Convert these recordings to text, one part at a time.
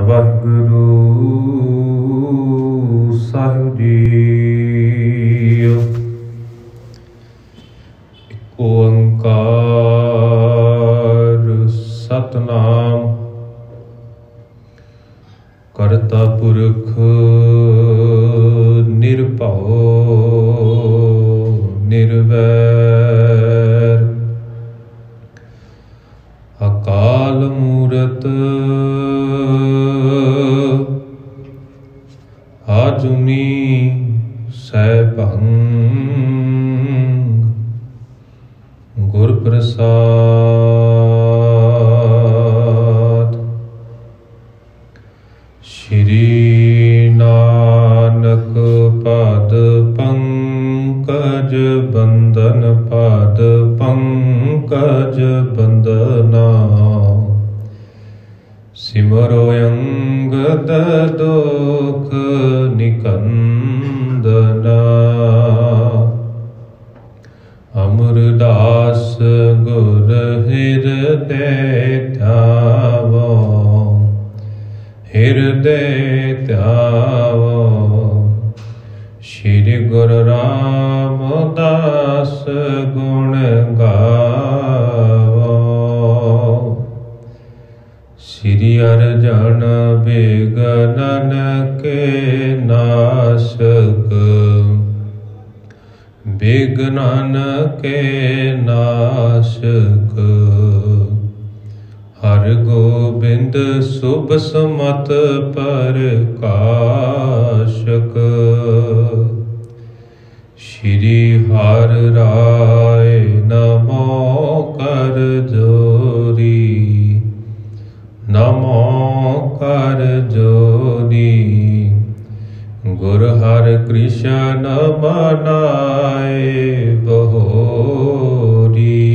ਵਾਹਿਗੁਰੂ ਸਾਹਿਬ JIO. ਇੱਕ ਓੰਕਾਰ ਸਤਿਨਾਮ ਕਰਤਾ ਪੁਰਖ ਨਿਰਭਉ ਨਿਰਵੈਰ ਅਕਾਲ ਮੂਰਤ ਆਜੂਨੀ ਸੈਭੰ ਗੁਰ ਪ੍ਰਸਾਦ। ਸ਼੍ਰੀ ਨਾਨਕ ਪਦ ਪੰਕਜ ਬੰਦਨ ਪਦ ਪੰਕਜ ਬੰਦਨਾ ਸਿਮਰੋ ਅੰਗਦ ਦੁਖ ਨਿਕੰਦਨਾ। ਅਮਰਦਾਸ ਗੁਰ ਹਿਰਦੈ ਧਿਆਵੋ ਹਿਰਦੈ ਧਿਆਵੋ। ਸ਼੍ਰੀ ਗੁਰੂ ਰਾਮਦਾਸ ਗੁਣ ਗਾਵੋ। ਸ਼੍ਰੀ ਅਰਜਨ ਬਿਗਨਨ ਕੇ ਨਾਸ਼ਕ ਬਿਗਨਨ ਕੇ ਨਾਸ਼ਕ। ਹਰ ਗੋਬਿੰਦ ਸੁਭ ਸਮਤ ਪ੍ਰਕਾਸ਼ਕ। ਸ਼੍ਰੀ ਹਰਿ ਰਾਇ ਨਮੋ ਕਰ ਜੋਰੀ ਨਮੋ ਕਰ ਜੋਰੀ। ਗੁਰ ਹਰਿ ਕ੍ਰਿਸ਼ਨ ਮਨਾਏ ਬਹੋਰੀ।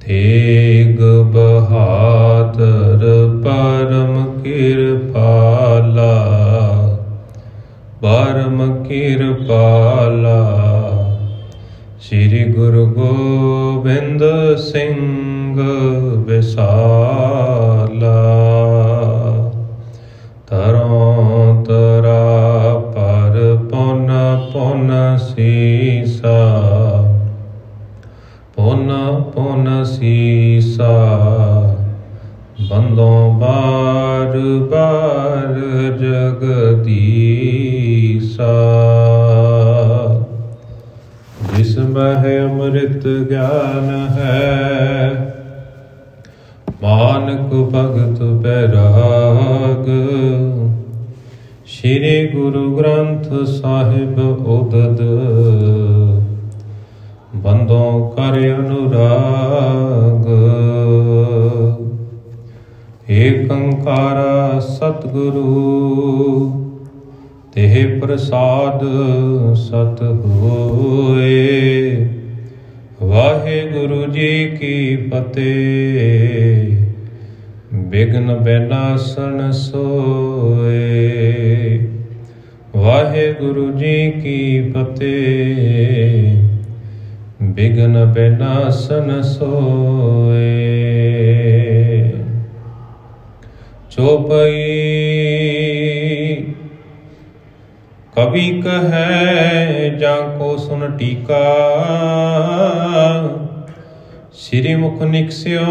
ਤੇਗ ਬਹਾਦਰ ਪਰਮ ਕਿਰਪਾਲਾ ਪਰਮ ਕਿਰਪਾਲਾ। ਸ਼੍ਰੀ ਗੁਰੂ ਗੋਬਿੰਦ ਸਿੰਘ ਵਿਸਾਲਾ। ਤਰੋਂ ਤਰਾ ਪਰ ਪੁਨ ਪੁਨ ਸੀਸਾ ਪੁਨ ਪੁਨ ਸੀਸਾ। ਬੰਦੋਂ ਬਾਰ ਬਾਰ ਜਗਦੀਸਾ। ਜਿਸ ਮਹਿ ਅੰਮ੍ਰਿਤ ਗਿਆਨ ਹੈ ਮਾਨਕ ਭਗਤ ਬੈਰਾਗ। ਸ਼੍ਰੀ ਗੁਰੂ ਗ੍ਰੰਥ ਸਾਹਿਬ ਉਦਦ ਬੰਦੋਂ ਕਰ ਅਨੁਰਾਗ। ਏਕ ਓੰਕਾਰ ਸਤਿਗੁਰੂ ਤਿਹ ਪ੍ਰਸਾਦ ਸਤ ਹੋਏ। ਵਾਹਿਗੁਰੂ ਜੀ ਕੀ ਫਤਿਹ। ਬਿਘਨ ਬਿਨਾਸਨ ਸੋਏ। ਵਾਹਿਗੁਰੂ ਜੀ ਕੀ ਫਤਿਹ। ਬਿਘਨ ਬਿਨਾਸਨ ਸੋਏ। ਚੌਪਈ ਕਵੀ ਕਹੈ ਜਾਂ ਕੋ ਸੁਨ ਟੀਕਾ। ਸ੍ਰੀ ਮੁਖ ਨਿਕਸਿਓ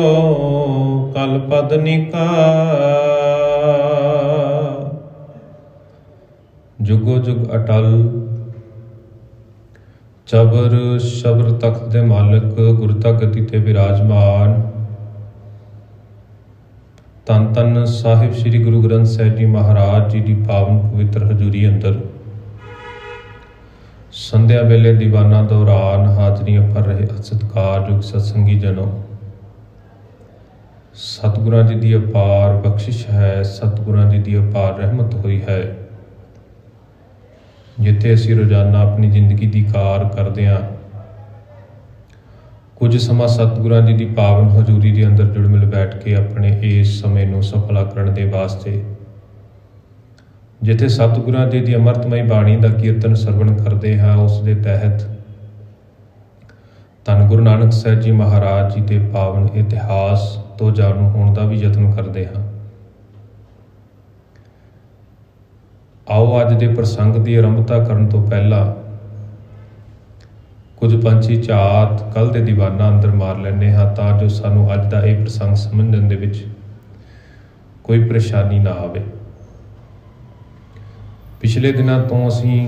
ਕਲ ਪਦ ਨਿਕਾ। ਜੁਗੋ ਜੁਗ ਅਟਲ ਚਬਰ ਸ਼ਬਰ ਤਖਤ ਦੇ ਮਾਲਕ ਗੁਰਤਾ ਗੱਦੀ ਤੇ ਬਿਰਾਜਮਾਨ ਧੰਨ ਧੰਨ ਸਾਹਿਬ ਸ੍ਰੀ ਗੁਰੂ ਗ੍ਰੰਥ ਸਾਹਿਬ ਜੀ ਮਹਾਰਾਜ ਜੀ ਦੀ ਪਾਵਨ ਪਵਿੱਤਰ ਹਜ਼ੂਰੀ ਅੰਦਰ ਸੰਧਿਆ ਵੇਲੇ ਦੀਵਾਨਾਂ ਦੌਰਾਨ ਹਾਜ਼ਰੀਆਂ ਭਰ ਰਹੇ ਸਤਿਕਾਰਯੋਗ ਸਤਸੰਗੀ ਜਨੋ। ਸਤਿਗੁਰਾਂ ਜੀ ਦੀ ਅਪਾਰ ਬਖਸ਼ਿਸ਼ ਹੈ, ਸਤਿਗੁਰਾਂ ਜੀ ਦੀ ਅਪਾਰ ਰਹਿਮਤ ਹੋਈ ਹੈ। ਜਿੱਥੇ ਅਸੀਂ ਰੋਜ਼ਾਨਾ ਆਪਣੀ ਜ਼ਿੰਦਗੀ ਦੀ ਕਾਰ ਕਰਦੇ ਹਾਂ, ਕੁਝ ਸਮਾਂ ਸਤਿਗੁਰਾਂ ਜੀ ਦੀ ਪਾਵਨ ਹਜ਼ੂਰੀ ਦੇ ਅੰਦਰ ਜੁੜ ਮਿਲ ਬੈਠ ਕੇ ਆਪਣੇ ਇਸ ਸਮੇਂ ਨੂੰ ਸਫਲਾ ਕਰਨ ਦੇ ਵਾਸਤੇ ਜਿੱਥੇ ਸਤਿਗੁਰਾਂ ਜੀ ਦੀ ਅੰਮ੍ਰਿਤਮਈ ਬਾਣੀ ਦਾ ਕੀਰਤਨ ਸਰਵਣ ਕਰਦੇ ਹਾਂ, ਉਸ ਦੇ ਤਹਿਤ ਧੰਨ ਗੁਰੂ ਨਾਨਕ ਸਾਹਿਬ ਜੀ ਮਹਾਰਾਜ ਜੀ ਦੇ ਪਾਵਨ ਇਤਿਹਾਸ ਤੋਂ ਜਾਣੂ ਹੋਣ ਦਾ ਵੀ ਯਤਨ ਕਰਦੇ ਹਾਂ। ਆਓ ਅੱਜ ਦੇ ਪ੍ਰਸੰਗ ਦੀ ਆਰੰਭਤਾ ਕਰਨ ਤੋਂ ਪਹਿਲਾਂ ਕੁਝ ਪੰਛੀ ਝਾਤ ਕੱਲ ਦੇ ਦੀਵਾਨਾਂ ਅੰਦਰ ਮਾਰ ਲੈਂਦੇ ਹਾਂ, ਤਾਂ ਜੋ ਸਾਨੂੰ ਅੱਜ ਦਾ ਇਹ ਪ੍ਰਸੰਗ ਸਮਝਣ ਦੇ ਵਿੱਚ ਕੋਈ ਪਰੇਸ਼ਾਨੀ ਨਾ ਆਵੇ। ਪਿਛਲੇ ਦਿਨਾਂ ਤੋਂ ਅਸੀਂ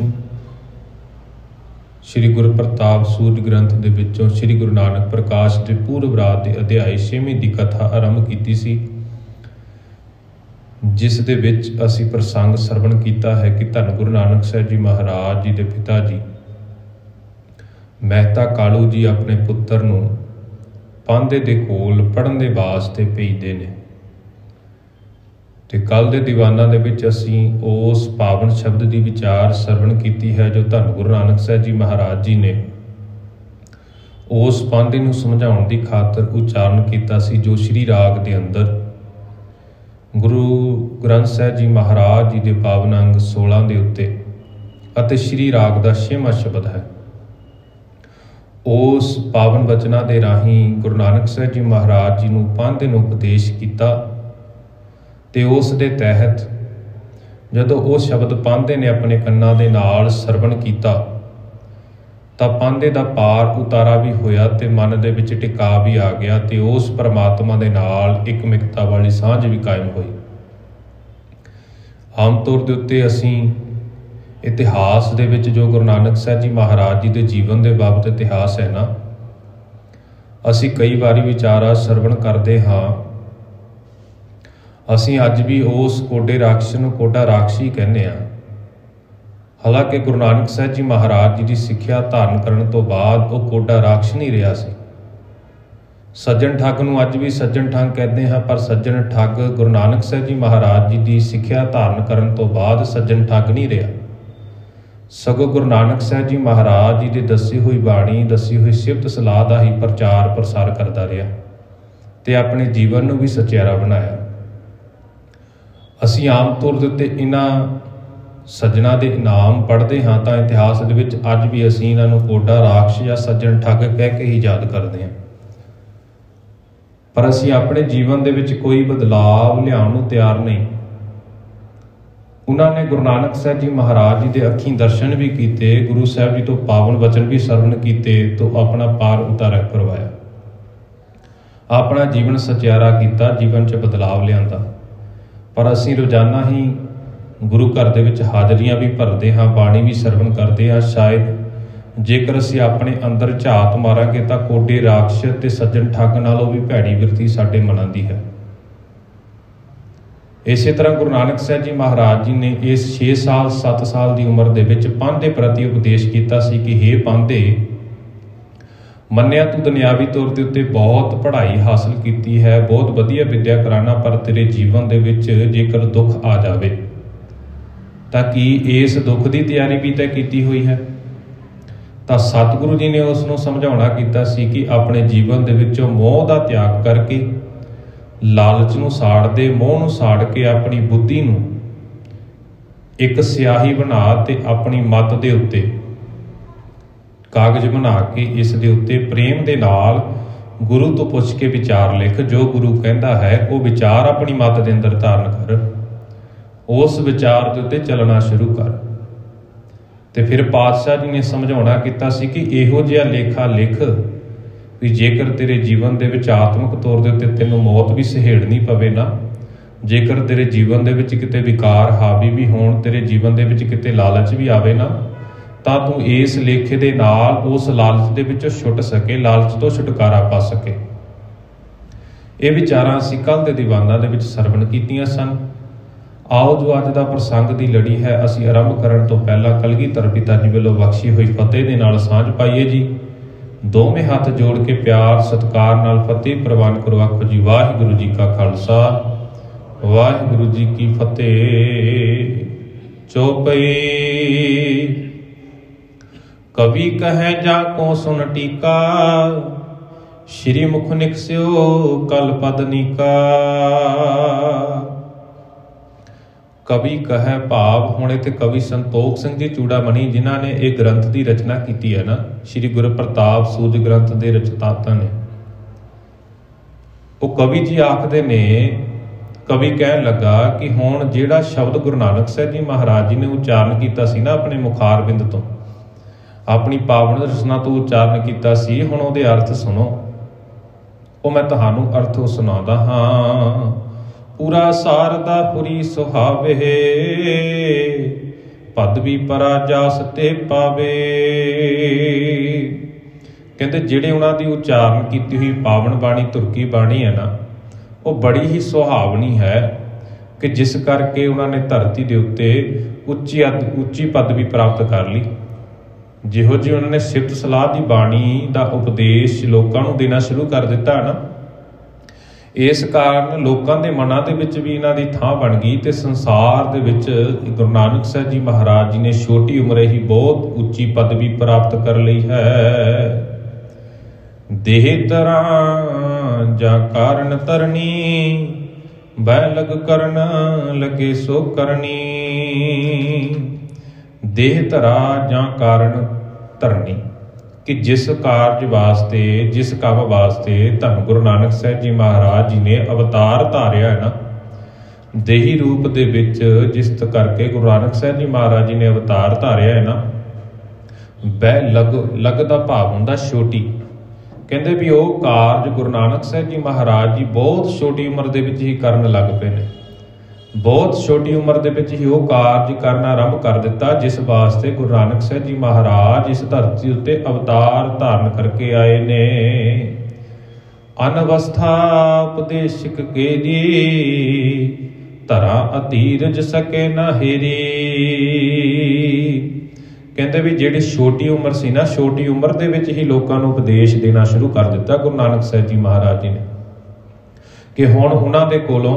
ਸ਼੍ਰੀ ਗੁਰੂ ਪ੍ਰਤਾਪ ਸੂਰਜ ਗ੍ਰੰਥ ਦੇ ਵਿੱਚੋਂ ਸ਼੍ਰੀ ਗੁਰੂ ਨਾਨਕ ਪ੍ਰਕਾਸ਼ ਦੇ ਪੂਰਬ ਰਾਤ ਦੇ ਅਧਿਆਇ 6ਵੇਂ ਦੀ ਕਥਾ ਆਰੰਭ ਕੀਤੀ ਸੀ, ਜਿਸ ਦੇ ਵਿੱਚ ਅਸੀਂ ਪ੍ਰਸੰਗ ਸਰਵਣ ਕੀਤਾ ਹੈ ਕਿ ਧੰਨ ਗੁਰੂ ਨਾਨਕ ਸਾਹਿਬ ਜੀ ਮਹਾਰਾਜ ਜੀ ਦੇ ਪਿਤਾ ਜੀ ਮਹਿਤਾ ਕਾਲੂ ਜੀ ਆਪਣੇ ਪੁੱਤਰ ਨੂੰ ਪਾਂਧੇ ਦੇ ਕੋਲ ਪੜ੍ਹਨ ਦੇ ਵਾਸਤੇ ਭੇਜਦੇ ਨੇ। ਤੇ ਕੱਲ ਦੇ ਦੀਵਾਨਾਂ ਦੇ ਵਿੱਚ ਅਸੀਂ ਉਸ ਪਾਵਨ ਸ਼ਬਦ ਦੀ ਵਿਚਾਰ ਸਰਵਣ ਕੀਤੀ ਹੈ ਜੋ ਧੰਨ ਗੁਰੂ ਨਾਨਕ ਸਾਹਿਬ ਜੀ ਮਹਾਰਾਜ ਜੀ ਨੇ ਉਸ ਪਾਂਧੇ ਨੂੰ ਸਮਝਾਉਣ ਦੀ ਖਾਤਰ ਉਚਾਰਨ ਕੀਤਾ ਸੀ, ਜੋ ਸ਼੍ਰੀ ਰਾਗ ਦੇ ਅੰਦਰ ਗੁਰੂ ਗ੍ਰੰਥ ਸਾਹਿਬ ਜੀ ਮਹਾਰਾਜ ਜੀ ਦੇ ਪਾਵਨ ਅੰਗ 16 ਦੇ ਉੱਤੇ ਅਤੇ ਸ਼੍ਰੀ ਰਾਗ ਦਾ 6ਵਾਂ ਸ਼ਬਦ ਹੈ। ਉਸ ਪਾਵਨ ਬਚਨਾਂ ਦੇ ਰਾਹੀਂ ਗੁਰੂ ਨਾਨਕ ਸਾਹਿਬ ਜੀ ਮਹਾਰਾਜ ਜੀ ਨੂੰ ਪਾਂਧੇ ਨੂੰ ਉਪਦੇਸ਼ ਕੀਤਾ ਤੇ ਉਸ ਦੇ ਤਹਿਤ ਜਦੋਂ ਉਹ ਸ਼ਬਦ ਪਾਂਧੇ ਨੇ ਆਪਣੇ ਕੰਨਾਂ ਦੇ ਨਾਲ ਸਰਵਣ ਕੀਤਾ ਤਾਂ ਪਾਂਧੇ ਦਾ ਪਾਰ ਉਤਾਰਾ ਵੀ ਹੋਇਆ ਤੇ ਮਨ ਦੇ ਵਿੱਚ ਟਿਕਾ ਵੀ ਆ ਗਿਆ ਤੇ ਉਸ ਪਰਮਾਤਮਾ ਦੇ ਨਾਲ ਇੱਕ ਮਿਕਤਾ ਵਾਲੀ ਸਾਂਝ ਵੀ ਕਾਇਮ ਹੋਈ। ਆਮ ਤੌਰ ਦੇ ਉੱਤੇ ਅਸੀਂ ਇਤਿਹਾਸ ਦੇ ਵਿੱਚ ਜੋ ਗੁਰੂ ਨਾਨਕ ਸਾਹਿਬ ਜੀ ਮਹਾਰਾਜ ਜੀ ਦੇ ਜੀਵਨ ਦੇ ਬਾਬਤ ਇਤਿਹਾਸ ਹੈ ਨਾ, ਅਸੀਂ ਕਈ ਵਾਰੀ ਵਿਚਾਰਾ ਸਰਵਣ ਕਰਦੇ ਹਾਂ। ਅਸੀਂ ਅੱਜ ਵੀ ਉਸ ਕੋਡੇ ਰਾਖਸ਼ ਨੂੰ ਕੋਡਾ ਰਾਖਸ਼ੀ ਕਹਿੰਦੇ ਹਾਂ। ਹਾਲਾਂਕਿ ਗੁਰੂ ਨਾਨਕ ਸਾਹਿਬ ਜੀ ਮਹਾਰਾਜ ਜੀ ਦੀ ਸਿੱਖਿਆ ਧਾਰਨ ਕਰਨ ਤੋਂ ਬਾਅਦ ਉਹ ਕੋਡਾ ਰਾਖਸ਼ ਨਹੀਂ ਰਿਹਾ ਸੀ। ਸੱਜਣ ਠੱਗ ਨੂੰ ਅੱਜ ਵੀ ਸੱਜਣ ਠੱਗ ਕਹਿੰਦੇ ਹਾਂ, ਪਰ ਸੱਜਣ ਠੱਗ ਗੁਰੂ ਨਾਨਕ ਸਾਹਿਬ ਜੀ ਮਹਾਰਾਜ ਜੀ ਦੀ ਸਿੱਖਿਆ ਧਾਰਨ ਕਰਨ ਤੋਂ ਬਾਅਦ ਸੱਜਣ ਠੱਗ ਨਹੀਂ ਰਿਹਾ, ਸਗੋਂ ਗੁਰੂ ਨਾਨਕ ਸਾਹਿਬ ਜੀ ਮਹਾਰਾਜ ਜੀ ਦੇ ਦੱਸੀ ਹੋਈ ਬਾਣੀ, ਦੱਸੀ ਹੋਈ ਸਿਫਤ ਸਲਾਹ ਦਾ ਹੀ ਪ੍ਰਚਾਰ ਪ੍ਰਸਾਰ ਕਰਦਾ ਰਿਹਾ ਤੇ ਆਪਣੇ ਜੀਵਨ ਨੂੰ ਵੀ ਸਚਿਆਰਾ ਬਣਾਇਆ। ਅਸੀਂ ਆਮ ਤੌਰ ਦੇ ਉੱਤੇ ਇਹਨਾਂ ਸੱਜਣਾ ਦੇ ਇਨਾਮ ਪੜ੍ਹਦੇ ਹਾਂ ਤਾਂ ਇਤਿਹਾਸ ਦੇ ਵਿੱਚ ਅੱਜ ਵੀ ਅਸੀਂ ਇਹਨਾਂ ਨੂੰ ਕੋਡਾ ਰਾਖਸ਼ ਜਾਂ ਸੱਜਣ ਠੱਗ ਕਹਿ ਕੇ ਹੀ ਯਾਦ ਕਰਦੇ ਹਾਂ, ਪਰ ਅਸੀਂ ਆਪਣੇ ਜੀਵਨ ਦੇ ਵਿੱਚ ਕੋਈ ਬਦਲਾਵ ਲਿਆਉਣ ਨੂੰ ਤਿਆਰ ਨਹੀਂ। ਉਹਨਾਂ ਨੇ ਗੁਰੂ ਨਾਨਕ ਸਾਹਿਬ ਜੀ ਮਹਾਰਾਜ ਜੀ ਦੇ ਅੱਖੀਂ ਦਰਸ਼ਨ ਵੀ ਕੀਤੇ, ਗੁਰੂ ਸਾਹਿਬ ਜੀ ਤੋਂ ਪਾਵਨ ਵਚਨ ਵੀ ਸਰਵਣ ਕੀਤੇ ਤੋਂ ਆਪਣਾ ਪਾਰ ਉਤਾਰਾ ਕਰਵਾਇਆ, ਆਪਣਾ ਜੀਵਨ ਸਚਿਆਰਾ ਕੀਤਾ, ਜੀਵਨ 'ਚ ਬਦਲਾਵ ਲਿਆਂਦਾ। ਪਰ ਅਸੀਂ ਰੋਜ਼ਾਨਾ ਹੀ ਗੁਰੂ ਘਰ ਦੇ ਵਿੱਚ ਹਾਜ਼ਰੀਆਂ ਵੀ ਭਰਦੇ ਹਾਂ, ਬਾਣੀ ਵੀ ਸਰਵਣ ਕਰਦੇ ਹਾਂ। ਸ਼ਾਇਦ ਜੇਕਰ ਅਸੀਂ ਆਪਣੇ ਅੰਦਰ ਝਾਤ ਮਾਰਾਂਗੇ ਤਾਂ ਕੋਡੇ ਰਾਖਸ਼ ਤੇ ਸੱਜਣ ਠੱਗ ਨਾਲੋਂ ਵੀ ਭੈੜੀ ਬਿਰਤੀ ਸਾਡੇ ਮਨਾਂ ਦੀ ਹੈ। ਇਸੇ ਤਰ੍ਹਾਂ ਗੁਰੂ ਨਾਨਕ ਸਾਹਿਬ ਜੀ ਮਹਾਰਾਜ ਜੀ ਨੇ ਇਸ 6 ਸਾਲ 7 ਸਾਲ ਦੀ ਉਮਰ ਦੇ ਵਿੱਚ ਪਾਂਧੇ ਪ੍ਰਤੀ ਉਪਦੇਸ਼ ਕੀਤਾ ਸੀ ਕਿ ਹੇ ਪਾਂਧੇ, ਮੰਨਿਆ ਤੂੰ ਦੁਨਿਆਵੀ ਤੌਰ ਦੇ ਉੱਤੇ ਬਹੁਤ ਪੜ੍ਹਾਈ ਹਾਸਲ ਕੀਤੀ ਹੈ, ਬਹੁਤ ਵਧੀਆ ਵਿੱਦਿਆ ਕਰਾਨਾ, ਪਰ ਤੇਰੇ ਜੀਵਨ ਦੇ ਵਿੱਚ ਜੇਕਰ ਦੁੱਖ ਆ ਜਾਵੇ ਤਾਂ ਕੀ ਇਸ ਦੁੱਖ ਦੀ ਤਿਆਰੀ ਵੀ ਤੈਅ ਕੀਤੀ ਹੋਈ ਹੈ? ਤਾਂ ਸਤਿਗੁਰੂ ਜੀ ਨੇ ਉਸ ਨੂੰ ਸਮਝਾਉਣਾ ਕੀਤਾ ਸੀ ਕਿ ਆਪਣੇ ਜੀਵਨ ਦੇ ਵਿੱਚੋਂ ਮੋਹ ਦਾ ਤਿਆਗ ਕਰਕੇ, ਲਾਲਚ ਨੂੰ ਸਾੜ ਦੇ, ਮੋਹ ਨੂੰ ਸਾੜ ਕੇ ਆਪਣੀ ਬੁੱਧੀ ਨੂੰ ਇੱਕ ਸਿਆਹੀ ਬਣਾ ਤੇ ਆਪਣੀ ਮੱਤ ਦੇ ਉੱਤੇ ਕਾਗਜ਼ ਬਣਾ ਕੇ ਇਸ ਦੇ ਉੱਤੇ ਪ੍ਰੇਮ ਦੇ ਨਾਲ ਗੁਰੂ ਤੋਂ ਪੁੱਛ ਕੇ ਵਿਚਾਰ ਲਿਖ। ਜੋ ਗੁਰੂ ਕਹਿੰਦਾ ਹੈ ਉਹ ਵਿਚਾਰ ਆਪਣੀ ਮੱਤ ਦੇ ਅੰਦਰ ਧਾਰਨ ਕਰ, ਉਸ ਵਿਚਾਰ ਦੇ ਉੱਤੇ ਚੱਲਣਾ ਸ਼ੁਰੂ ਕਰ। ਤੇ ਫਿਰ ਪਾਤਸ਼ਾਹ ਜੀ ਨੇ ਸਮਝਾਉਣਾ ਕੀਤਾ ਸੀ ਕਿ ਇਹੋ ਜਿਹਾ ਲੇਖਾ ਲਿਖ ਵੀ ਜੇਕਰ ਤੇਰੇ ਜੀਵਨ ਦੇ ਵਿੱਚ ਆਤਮਿਕ ਤੌਰ ਦੇ ਉੱਤੇ ਤੈਨੂੰ ਮੌਤ ਵੀ ਸਹੇੜਨੀ ਪਵੇ ਨਾ, ਜੇਕਰ ਤੇਰੇ ਜੀਵਨ ਦੇ ਵਿੱਚ ਕਿਤੇ ਵਿਕਾਰ ਹਾਵੀ ਵੀ ਹੋਣ, ਤੇਰੇ ਜੀਵਨ ਦੇ ਵਿੱਚ ਕਿਤੇ ਲਾਲਚ ਵੀ ਆਵੇ ਨਾ, ਤਾਂ ਤੂੰ ਇਸ ਲੇਖੇ ਦੇ ਨਾਲ ਉਸ ਲਾਲਚ ਦੇ ਵਿੱਚੋਂ ਛੁੱਟ ਸਕੇ, ਲਾਲਚ ਤੋਂ ਛੁਟਕਾਰਾ ਪਾ ਸਕੇ। ਇਹ ਵਿਚਾਰਾਂ ਅਸੀਂ ਕੱਲ੍ਹ ਦੇ ਦੀਵਾਨਾਂ ਦੇ ਵਿੱਚ ਸਰਵਣ ਕੀਤੀਆਂ ਸਨ। ਆਓ ਜੋ ਅੱਜ ਦਾ ਪ੍ਰਸੰਗ ਦੀ ਲੜੀ ਹੈ, ਅਸੀਂ ਆਰੰਭ ਕਰਨ ਤੋਂ ਪਹਿਲਾਂ ਕਲਗੀਧਰ ਪਿਤਾ ਜੀ ਵੱਲੋਂ ਬਖਸ਼ੀ ਹੋਈ ਫਤਿਹ ਦੇ ਨਾਲ ਸਾਂਝ ਪਾਈਏ ਜੀ। ਦੋਵੇਂ ਹੱਥ ਜੋੜ ਕੇ ਪਿਆਰ ਸਤਿਕਾਰ ਨਾਲ ਫਤਿਹ ਪ੍ਰਵਾਨ ਕਰੋ। ਆਖੋ ਜੀ ਵਾਹਿਗੁਰੂ ਜੀ ਕਾ ਖਾਲਸਾ, ਵਾਹਿਗੁਰੂ ਜੀ ਕੀ ਫਤਿਹ। ਚੌਪਈ ਕਵੀ ਕਹੈ ਜਾ ਕੋ ਸੁਨ ਟੀਕਾ, ਸ਼੍ਰੀ ਮੁਖ ਨਿਕਸਿਓ ਕਲ ਪਦ ਨੀਕਾ। ਕਵੀ ਕਹੈ ਭਾਵ ਹੁਣ ਇੱਥੇ ਕਵੀ ਸੰਤੋਖ ਸਿੰਘ ਜੀ ਚੂੜਾਮਣੀ ਜਿਨ੍ਹਾਂ ਨੇ ਇਹ ਗ੍ਰੰਥ ਦੀ ਰਚਨਾ ਕੀਤੀ ਹੈ ਨਾ, ਸ਼੍ਰੀ ਗੁਰੂ ਪ੍ਰਤਾਪ ਸੂਰਜ ਗ੍ਰੰਥ ਦੇ ਰਚਤਾਤਾ ਨੇ, ਉਹ ਕਵੀ ਜੀ ਆਖਦੇ ਨੇ, ਕਵੀ ਕਹਿਣ ਲੱਗਾ ਕਿ ਹੁਣ ਜਿਹੜਾ ਸ਼ਬਦ ਗੁਰੂ ਨਾਨਕ ਸਾਹਿਬ ਜੀ ਮਹਾਰਾਜ ਜੀ ਨੇ ਉਚਾਰਨ ਕੀਤਾ ਸੀ ਨਾ ਆਪਣੇ ਮੁਖਾਰਬਿੰਦ ਤੋਂ, ਆਪਣੀ ਪਾਵਨ ਰਚਨਾ ਤੋਂ ਉਚਾਰਨ ਕੀਤਾ ਸੀ, ਹੁਣ ਉਹਦੇ ਅਰਥ ਸੁਣੋ। ਉਹ ਮੈਂ ਤੁਹਾਨੂੰ ਅਰਥ ਸੁਣਾਉਂਦਾ ਹਾਂ। ਪੂਰਾ ਸਾਰਦਾ ਪੁਰੀ ਸੁਹਾਵੇ, ਪਦਵੀ ਪਰਾ ਜਾਸ ਤੇ ਪਾਵੇ। ਕਹਿੰਦੇ ਜਿਹੜੇ ਉਹਨਾਂ ਦੀ ਉਚਾਰਨ ਕੀਤੀ ਹੋਈ ਪਾਵਨ ਬਾਣੀ, ਤੁਰਕੀ ਬਾਣੀ ਹੈ ਨਾ, ਉਹ ਬੜੀ ਹੀ ਸੁਹਾਵਣੀ ਹੈ ਕਿ ਜਿਸ ਕਰਕੇ ਉਹਨਾਂ ਨੇ ਧਰਤੀ ਦੇ ਉੱਤੇ ਉੱਚੀ ਪਦਵੀ ਪ੍ਰਾਪਤ ਕਰ ਲਈ। ਜਿਹੋ ਜਿਹੀ ਉਹਨਾਂ ਨੇ ਸਿਫਤ ਸਲਾਹ ਦੀ ਬਾਣੀ ਦਾ ਉਪਦੇਸ਼ ਲੋਕਾਂ ਨੂੰ ਦੇਣਾ ਸ਼ੁਰੂ ਕਰ ਦਿੱਤਾ ਨਾ, ਇਸ ਕਾਰਨ ਲੋਕਾਂ ਦੇ ਮਨਾਂ ਦੇ ਵਿੱਚ ਵੀ ਇਹਨਾਂ ਦੀ ਥਾਂ ਬਣ ਗਈ ਤੇ ਸੰਸਾਰ ਦੇ ਵਿੱਚ ਗੁਰੂ ਨਾਨਕ ਸਾਹਿਬ ਜੀ ਮਹਾਰਾਜ ਜੀ ਨੇ ਛੋਟੀ ਉਮਰੇ ਹੀ ਬਹੁਤ ਉੱਚੀ ਪਦਵੀ ਪ੍ਰਾਪਤ ਕਰ ਲਈ ਹੈ। ਦੇਹ ਤਰਾਂ ਜਾਂ ਕਾਰਨ ਤਰਨੀ, ਬੈ ਲਗ ਕਰਨ ਲਗੇ ਸੋ ਕਰਨੀ। ਦੇਹ ਧਰਾ ਜਾਂ ਕਾਰਨ ਧਰਨੀ, ਕਿ ਜਿਸ ਕਾਰਜ ਵਾਸਤੇ, ਜਿਸ ਕੰਮ ਵਾਸਤੇ ਧੰਨ ਗੁਰੂ ਨਾਨਕ ਸਾਹਿਬ ਜੀ ਮਹਾਰਾਜ ਜੀ ਨੇ ਅਵਤਾਰ ਧਾਰਿਆ ਹੈ ਨਾ, ਦੇਹੀ ਰੂਪ ਦੇ ਵਿੱਚ, ਜਿਸ ਕਰਕੇ ਗੁਰੂ ਨਾਨਕ ਸਾਹਿਬ ਜੀ ਮਹਾਰਾਜ ਜੀ ਨੇ ਅਵਤਾਰ ਧਾਰਿਆ ਹੈ ਨਾ, ਬੈ ਲਗ ਦਾ ਭਾਵ ਹੁੰਦਾ ਛੋਟੀ। ਕਹਿੰਦੇ ਵੀ ਉਹ ਕਾਰਜ ਗੁਰੂ ਨਾਨਕ ਸਾਹਿਬ ਜੀ ਮਹਾਰਾਜ ਜੀ ਬਹੁਤ ਛੋਟੀ ਉਮਰ ਦੇ ਵਿੱਚ ਹੀ ਕਰਨ ਲੱਗ ਪਏ ਨੇ। ਬਹੁਤ ਛੋਟੀ ਉਮਰ ਦੇ ਵਿੱਚ ਹੀ ਉਹ ਕਾਰਜ ਕਰਨਾ ਆਰੰਭ ਕਰ ਦਿੱਤਾ ਜਿਸ ਵਾਸਤੇ ਗੁਰੂ ਨਾਨਕ ਸਾਹਿਬ ਜੀ ਮਹਾਰਾਜ ਇਸ ਧਰਤੀ ਉੱਤੇ ਅਵਤਾਰ ਧਾਰਨ ਕਰਕੇ ਆਏ ਨੇ। ਅਨਵਸਥਾ ਉਪਦੇਸ਼ਕ ਕੇ ਦੀ, ਧਰਾ ਅਧੀਰਜ ਸਕੇ ਨਾ ਹੇਰੀ। ਕਹਿੰਦੇ ਵੀ ਜਿਹੜੀ ਛੋਟੀ ਉਮਰ ਸੀ ਨਾ, ਛੋਟੀ ਉਮਰ ਦੇ ਵਿੱਚ ਹੀ ਲੋਕਾਂ ਨੂੰ ਉਪਦੇਸ਼ ਦੇਣਾ ਸ਼ੁਰੂ ਕਰ ਦਿੱਤਾ ਗੁਰੂ ਨਾਨਕ ਸਾਹਿਬ ਜੀ ਮਹਾਰਾਜ ਜੀ ਨੇ, ਕਿ ਹੁਣ ਉਹਨਾਂ ਦੇ ਕੋਲੋਂ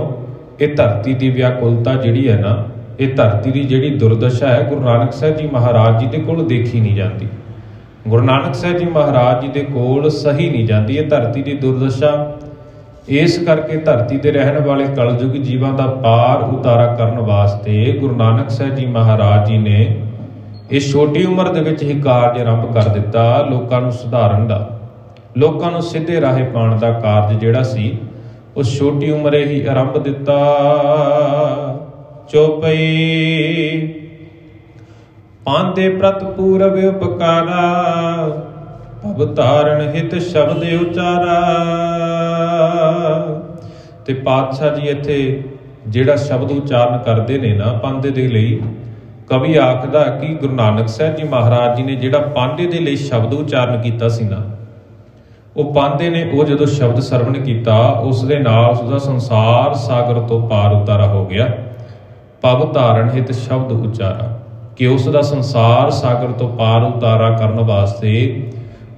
ਇਹ ਧਰਤੀ ਦੀ ਵਿਆਕੁਲਤਾ ਜਿਹੜੀ ਹੈ ਨਾ, ਇਹ ਧਰਤੀ ਦੀ ਜਿਹੜੀ ਦੁਰਦਸ਼ਾ ਹੈ, ਗੁਰੂ ਨਾਨਕ ਸਾਹਿਬ ਜੀ ਮਹਾਰਾਜ ਜੀ ਦੇ ਕੋਲ ਦੇਖੀ ਨਹੀਂ ਜਾਂਦੀ। ਗੁਰੂ ਨਾਨਕ ਸਾਹਿਬ ਜੀ ਮਹਾਰਾਜ ਜੀ ਦੇ ਕੋਲ ਸਹੀ ਨਹੀਂ ਜਾਂਦੀ ਇਹ ਧਰਤੀ ਦੀ ਦੁਰਦਸ਼ਾ। ਇਸ ਕਰਕੇ ਧਰਤੀ ਤੇ ਰਹਿਣ ਵਾਲੇ ਕਲਯੁਗ ਜੀਵਾਂ ਦਾ ਪਾਰ ਉਤਾਰਾ ਕਰਨ ਵਾਸਤੇ ਗੁਰੂ ਨਾਨਕ ਸਾਹਿਬ ਜੀ ਮਹਾਰਾਜ ਜੀ ਨੇ ਇਸ ਛੋਟੀ ਉਮਰ ਦੇ ਵਿੱਚ ਹੀ ਕਾਰਜ ਆਰੰਭ ਕਰ ਦਿੱਤਾ, ਲੋਕਾਂ ਨੂੰ ਸੁਧਾਰਨ ਦਾ, ਲੋਕਾਂ ਨੂੰ ਸਿੱਧੇ ਰਾਹੇ ਪਾਉਣ ਦਾ ਕਾਰਜ ਜਿਹੜਾ ਸੀ ਉਹ ਛੋਟੀ ਉਮਰੇ ਹੀ ਆਰੰਭ ਦਿੱਤਾ। ਚੌਪਈ ਪਾਂਦੇ ਪ੍ਰਤ ਪੂਰਬ ਉਪਕਾਰਾ, ਭਵ ਤਾਰਨ ਹਿਤ ਸ਼ਬਦ ਉਚਾਰਾ। ਤੇ ਪਾਤਸ਼ਾਹ ਜੀ ਇੱਥੇ ਜਿਹੜਾ ਸ਼ਬਦ ਉਚਾਰਨ ਕਰਦੇ ਨੇ ਨਾ ਪਾਂਦੇ ਦੇ ਲਈ, ਕਵੀ ਆਖਦਾ ਕਿ ਗੁਰੂ ਨਾਨਕ ਸਾਹਿਬ ਜੀ ਮਹਾਰਾਜ ਜੀ ਨੇ ਜਿਹੜਾ ਪਾਂਦੇ ਦੇ ਲਈ ਸ਼ਬਦ ਉਚਾਰਨ ਕੀਤਾ ਸੀ ਨਾ, ਉਹ ਪਾਂਦੇ ਨੇ ਉਹ ਜਦੋਂ ਸ਼ਬਦ ਸਰਵਣ ਕੀਤਾ, ਉਸ ਦੇ ਨਾਲ ਉਸਦਾ ਸੰਸਾਰ ਸਾਗਰ ਤੋਂ ਪਾਰ ਉਤਾਰਾ ਹੋ ਗਿਆ। ਭਵ ਧਾਰਨ ਹਿਤ ਸ਼ਬਦ ਉਚਾਰਾ, ਕਿ ਉਸ ਦਾ ਸੰਸਾਰ ਸਾਗਰ ਤੋਂ ਪਾਰ ਉਤਾਰਾ ਕਰਨ ਵਾਸਤੇ,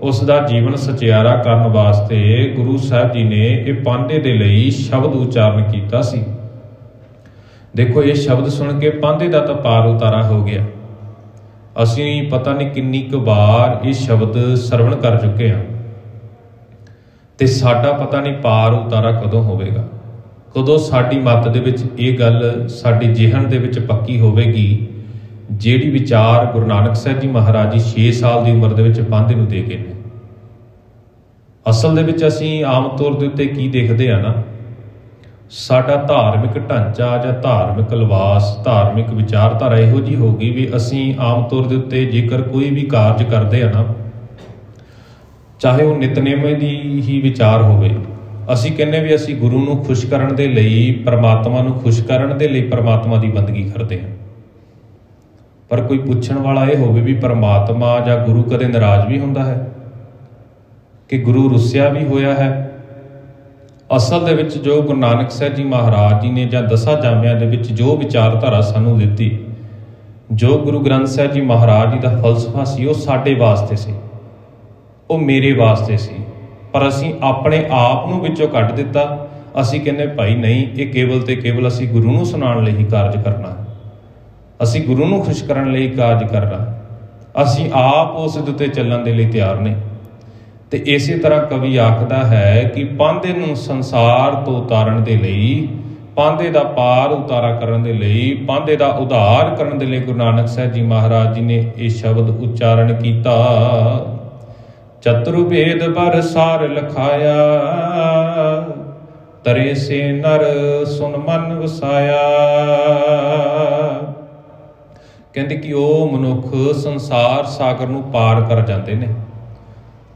ਉਸ ਦਾ ਜੀਵਨ ਸਚਿਆਰਾ ਕਰਨ ਵਾਸਤੇ ਗੁਰੂ ਸਾਹਿਬ ਜੀ ਨੇ ਇਹ ਪਾਂਦੇ ਦੇ ਲਈ ਸ਼ਬਦ ਉਚਾਰਨ ਕੀਤਾ ਸੀ। ਦੇਖੋ ਇਹ ਸ਼ਬਦ ਸੁਣ ਕੇ ਪਾਂਦੇ ਦਾ ਤਾਂ ਪਾਰ ਉਤਾਰਾ ਹੋ ਗਿਆ। ਅਸੀਂ ਪਤਾ ਨਹੀਂ ਕਿੰਨੀ ਕੁ ਵਾਰ ਇਹ ਸ਼ਬਦ ਸਰਵਣ ਕਰ ਚੁੱਕੇ ਹਾਂ, ਤੇ ਸਾਡਾ ਪਤਾ ਨਹੀਂ ਪਾਰ ਉਤਾਰਾ ਕਦੋਂ ਹੋਵੇਗਾ, ਕਦੋਂ ਸਾਡੀ ਮੱਤ ਦੇ ਵਿੱਚ ਇਹ ਗੱਲ ਸਾਡੀ ਜਿਹਨ ਦੇ ਵਿੱਚ ਪੱਕੀ ਹੋਵੇਗੀ, ਜਿਹੜੀ ਵਿਚਾਰ ਗੁਰੂ ਨਾਨਕ ਸਾਹਿਬ ਜੀ ਮਹਾਰਾਜ ਜੀ 6 ਸਾਲ ਦੀ ਉਮਰ ਦੇ ਵਿੱਚ ਪਾਂਦੇ ਨੂੰ ਦੇ ਗਏ ਨੇ। ਅਸਲ ਦੇ ਵਿੱਚ ਅਸੀਂ ਆਮ ਤੌਰ ਦੇ ਉੱਤੇ ਕੀ ਦੇਖਦੇ ਆ ਨਾ, ਸਾਡਾ ਧਾਰਮਿਕ ਢਾਂਚਾ ਜਾਂ ਧਾਰਮਿਕ ਲਿਬਾਸ, ਧਾਰਮਿਕ ਵਿਚਾਰਧਾਰਾ ਇਹੋ ਜਿਹੀ ਹੋ ਗਈ ਵੀ ਅਸੀਂ ਆਮ ਤੌਰ ਦੇ ਉੱਤੇ ਜੇਕਰ ਕੋਈ ਵੀ ਕਾਰਜ ਕਰਦੇ ਆ ਨਾ, ਚਾਹੇ ਉਹ ਨਿਤਨੇਮੇ ਦੀ ਹੀ ਵਿਚਾਰ ਹੋਵੇ, ਅਸੀਂ ਕਹਿੰਦੇ ਵੀ ਅਸੀਂ ਗੁਰੂ ਨੂੰ ਖੁਸ਼ ਕਰਨ ਦੇ ਲਈ, ਪਰਮਾਤਮਾ ਨੂੰ ਖੁਸ਼ ਕਰਨ ਦੇ ਲਈ ਪਰਮਾਤਮਾ ਦੀ ਬੰਦਗੀ ਕਰਦੇ ਹਾਂ। ਪਰ ਕੋਈ ਪੁੱਛਣ ਵਾਲਾ ਇਹ ਹੋਵੇ ਵੀ ਪਰਮਾਤਮਾ ਜਾਂ ਗੁਰੂ ਕਦੇ ਨਾਰਾਜ਼ ਵੀ ਹੁੰਦਾ ਹੈ, ਕਿ ਗੁਰੂ ਰੁੱਸਿਆ ਵੀ ਹੋਇਆ ਹੈ? ਅਸਲ ਦੇ ਵਿੱਚ ਜੋ ਗੁਰੂ ਨਾਨਕ ਸਾਹਿਬ ਜੀ ਮਹਾਰਾਜ ਜੀ ਨੇ ਜਾਂ 10 ਜਾਮਿਆਂ ਦੇ ਵਿੱਚ ਜੋ ਵਿਚਾਰਧਾਰਾ ਸਾਨੂੰ ਦਿੱਤੀ, ਜੋ ਗੁਰੂ ਗ੍ਰੰਥ ਸਾਹਿਬ ਜੀ ਮਹਾਰਾਜ ਜੀ ਦਾ ਫਲਸਫਾ ਸੀ, ਉਹ ਸਾਡੇ ਵਾਸਤੇ ਸੀ, ਉਹ ਮੇਰੇ ਵਾਸਤੇ ਸੀ। ਪਰ ਅਸੀਂ ਆਪਣੇ ਆਪ ਨੂੰ ਵਿੱਚੋਂ ਕੱਢ ਦਿੱਤਾ। ਅਸੀਂ ਕਹਿੰਦੇ ਭਾਈ ਨਹੀਂ, ਇਹ ਕੇਵਲ ਤੇ ਕੇਵਲ ਅਸੀਂ ਗੁਰੂ ਨੂੰ ਸੁਣਾਉਣ ਲਈ ਹੀ ਕਾਰਜ ਕਰਨਾ, ਅਸੀਂ ਗੁਰੂ ਨੂੰ ਖੁਸ਼ ਕਰਨ ਲਈ ਕਾਰਜ ਕਰਨਾ, ਅਸੀਂ ਆਪ ਉਸ ਦੇ ਉੱਤੇ ਚੱਲਣ ਦੇ ਲਈ ਤਿਆਰ ਨਹੀਂ। ਤੇ ਇਸੇ ਤਰ੍ਹਾਂ ਕਵੀ ਆਖਦਾ ਹੈ ਕਿ ਪਾਂਦੇ ਨੂੰ ਸੰਸਾਰ ਤੋਂ ਉਤਾਰਨ ਦੇ ਲਈ, ਪਾਂਦੇ ਦਾ ਪਾਰ ਉਤਾਰਾ ਕਰਨ ਦੇ ਲਈ, ਪਾਂਦੇ ਦਾ ਉਧਾਰ ਕਰਨ ਦੇ ਲਈ ਗੁਰੂ ਨਾਨਕ ਸਾਹਿਬ ਜੀ ਮਹਾਰਾਜ ਜੀ ਨੇ ਇਹ ਸ਼ਬਦ ਉਚਾਰਨ ਕੀਤਾ। ਚਤੁਰਭੇਦ ਪਰ ਸਾਰ ਲਖਾਇਆ, ਤਰੇ ਸੇ ਨਰ ਸੁਨ ਮਨ ਵਸਾਇਆ। ਕਹਿੰਦੇ ਕਿ ਉਹ ਮਨੁੱਖ ਸੰਸਾਰ ਸਾਗਰ ਨੂੰ ਪਾਰ ਕਰ ਜਾਂਦੇ ਨੇ,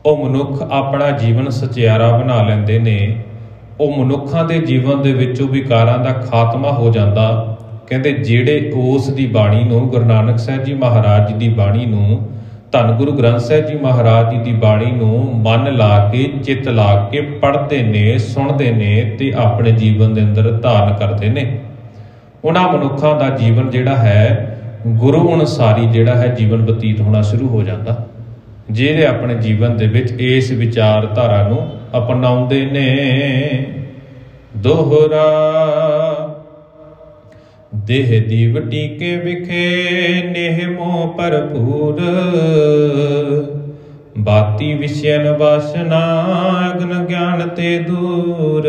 ਉਹ ਮਨੁੱਖ ਆਪਣਾ ਜੀਵਨ ਸਚਿਆਰਾ ਬਣਾ ਲੈਂਦੇ ਨੇ, ਉਹ ਮਨੁੱਖਾਂ ਦੇ ਜੀਵਨ ਦੇ ਵਿੱਚੋਂ ਵਿਕਾਰਾਂ ਦਾ ਖਾਤਮਾ ਹੋ ਜਾਂਦਾ। ਕਹਿੰਦੇ ਜਿਹੜੇ ਉਸ ਦੀ ਬਾਣੀ ਨੂੰ, ਗੁਰੂ ਨਾਨਕ ਸਾਹਿਬ ਜੀ ਮਹਾਰਾਜ ਜੀ ਦੀ ਬਾਣੀ ਨੂੰ, ਧੰਨ ਗੁਰੂ ਗ੍ਰੰਥ ਸਾਹਿਬ ਜੀ ਮਹਾਰਾਜ ਜੀ ਦੀ ਬਾਣੀ ਨੂੰ ਮਨ ਲਾ ਕੇ, ਚਿੱਤ ਲਾ ਕੇ ਪੜ੍ਹਦੇ ਨੇ, ਸੁਣਦੇ ਨੇ ਤੇ ਆਪਣੇ ਜੀਵਨ ਦੇ ਅੰਦਰ ਧਾਰਨ ਕਰਦੇ ਨੇ, ਉਹਨਾਂ ਮਨੁੱਖਾਂ ਦਾ ਜੀਵਨ ਜਿਹੜਾ ਹੈ ਗੁਰੂ ਅਨੁਸਾਰੀ ਜਿਹੜਾ ਹੈ ਜੀਵਨ ਬਤੀਤ ਹੋਣਾ ਸ਼ੁਰੂ ਹੋ ਜਾਂਦਾ, ਜਿਹੜੇ ਆਪਣੇ ਜੀਵਨ ਦੇ ਵਿੱਚ ਇਸ ਵਿਚਾਰਧਾਰਾ ਨੂੰ ਅਪਣਾਉਂਦੇ ਨੇ। ਦੋਹਰਾ ਦੇਹ ਦੀਵ ਟੀਕੇ ਵਿਖੇ ਨੇਹ ਮੋਹ ਭਰਪੂਰ, ਬਾਤੀ ਵਿਸ਼ਯਨ ਵਾਸਨਾ ਅਗਨ ਗਿਆਨ ਤੇ ਦੂਰ।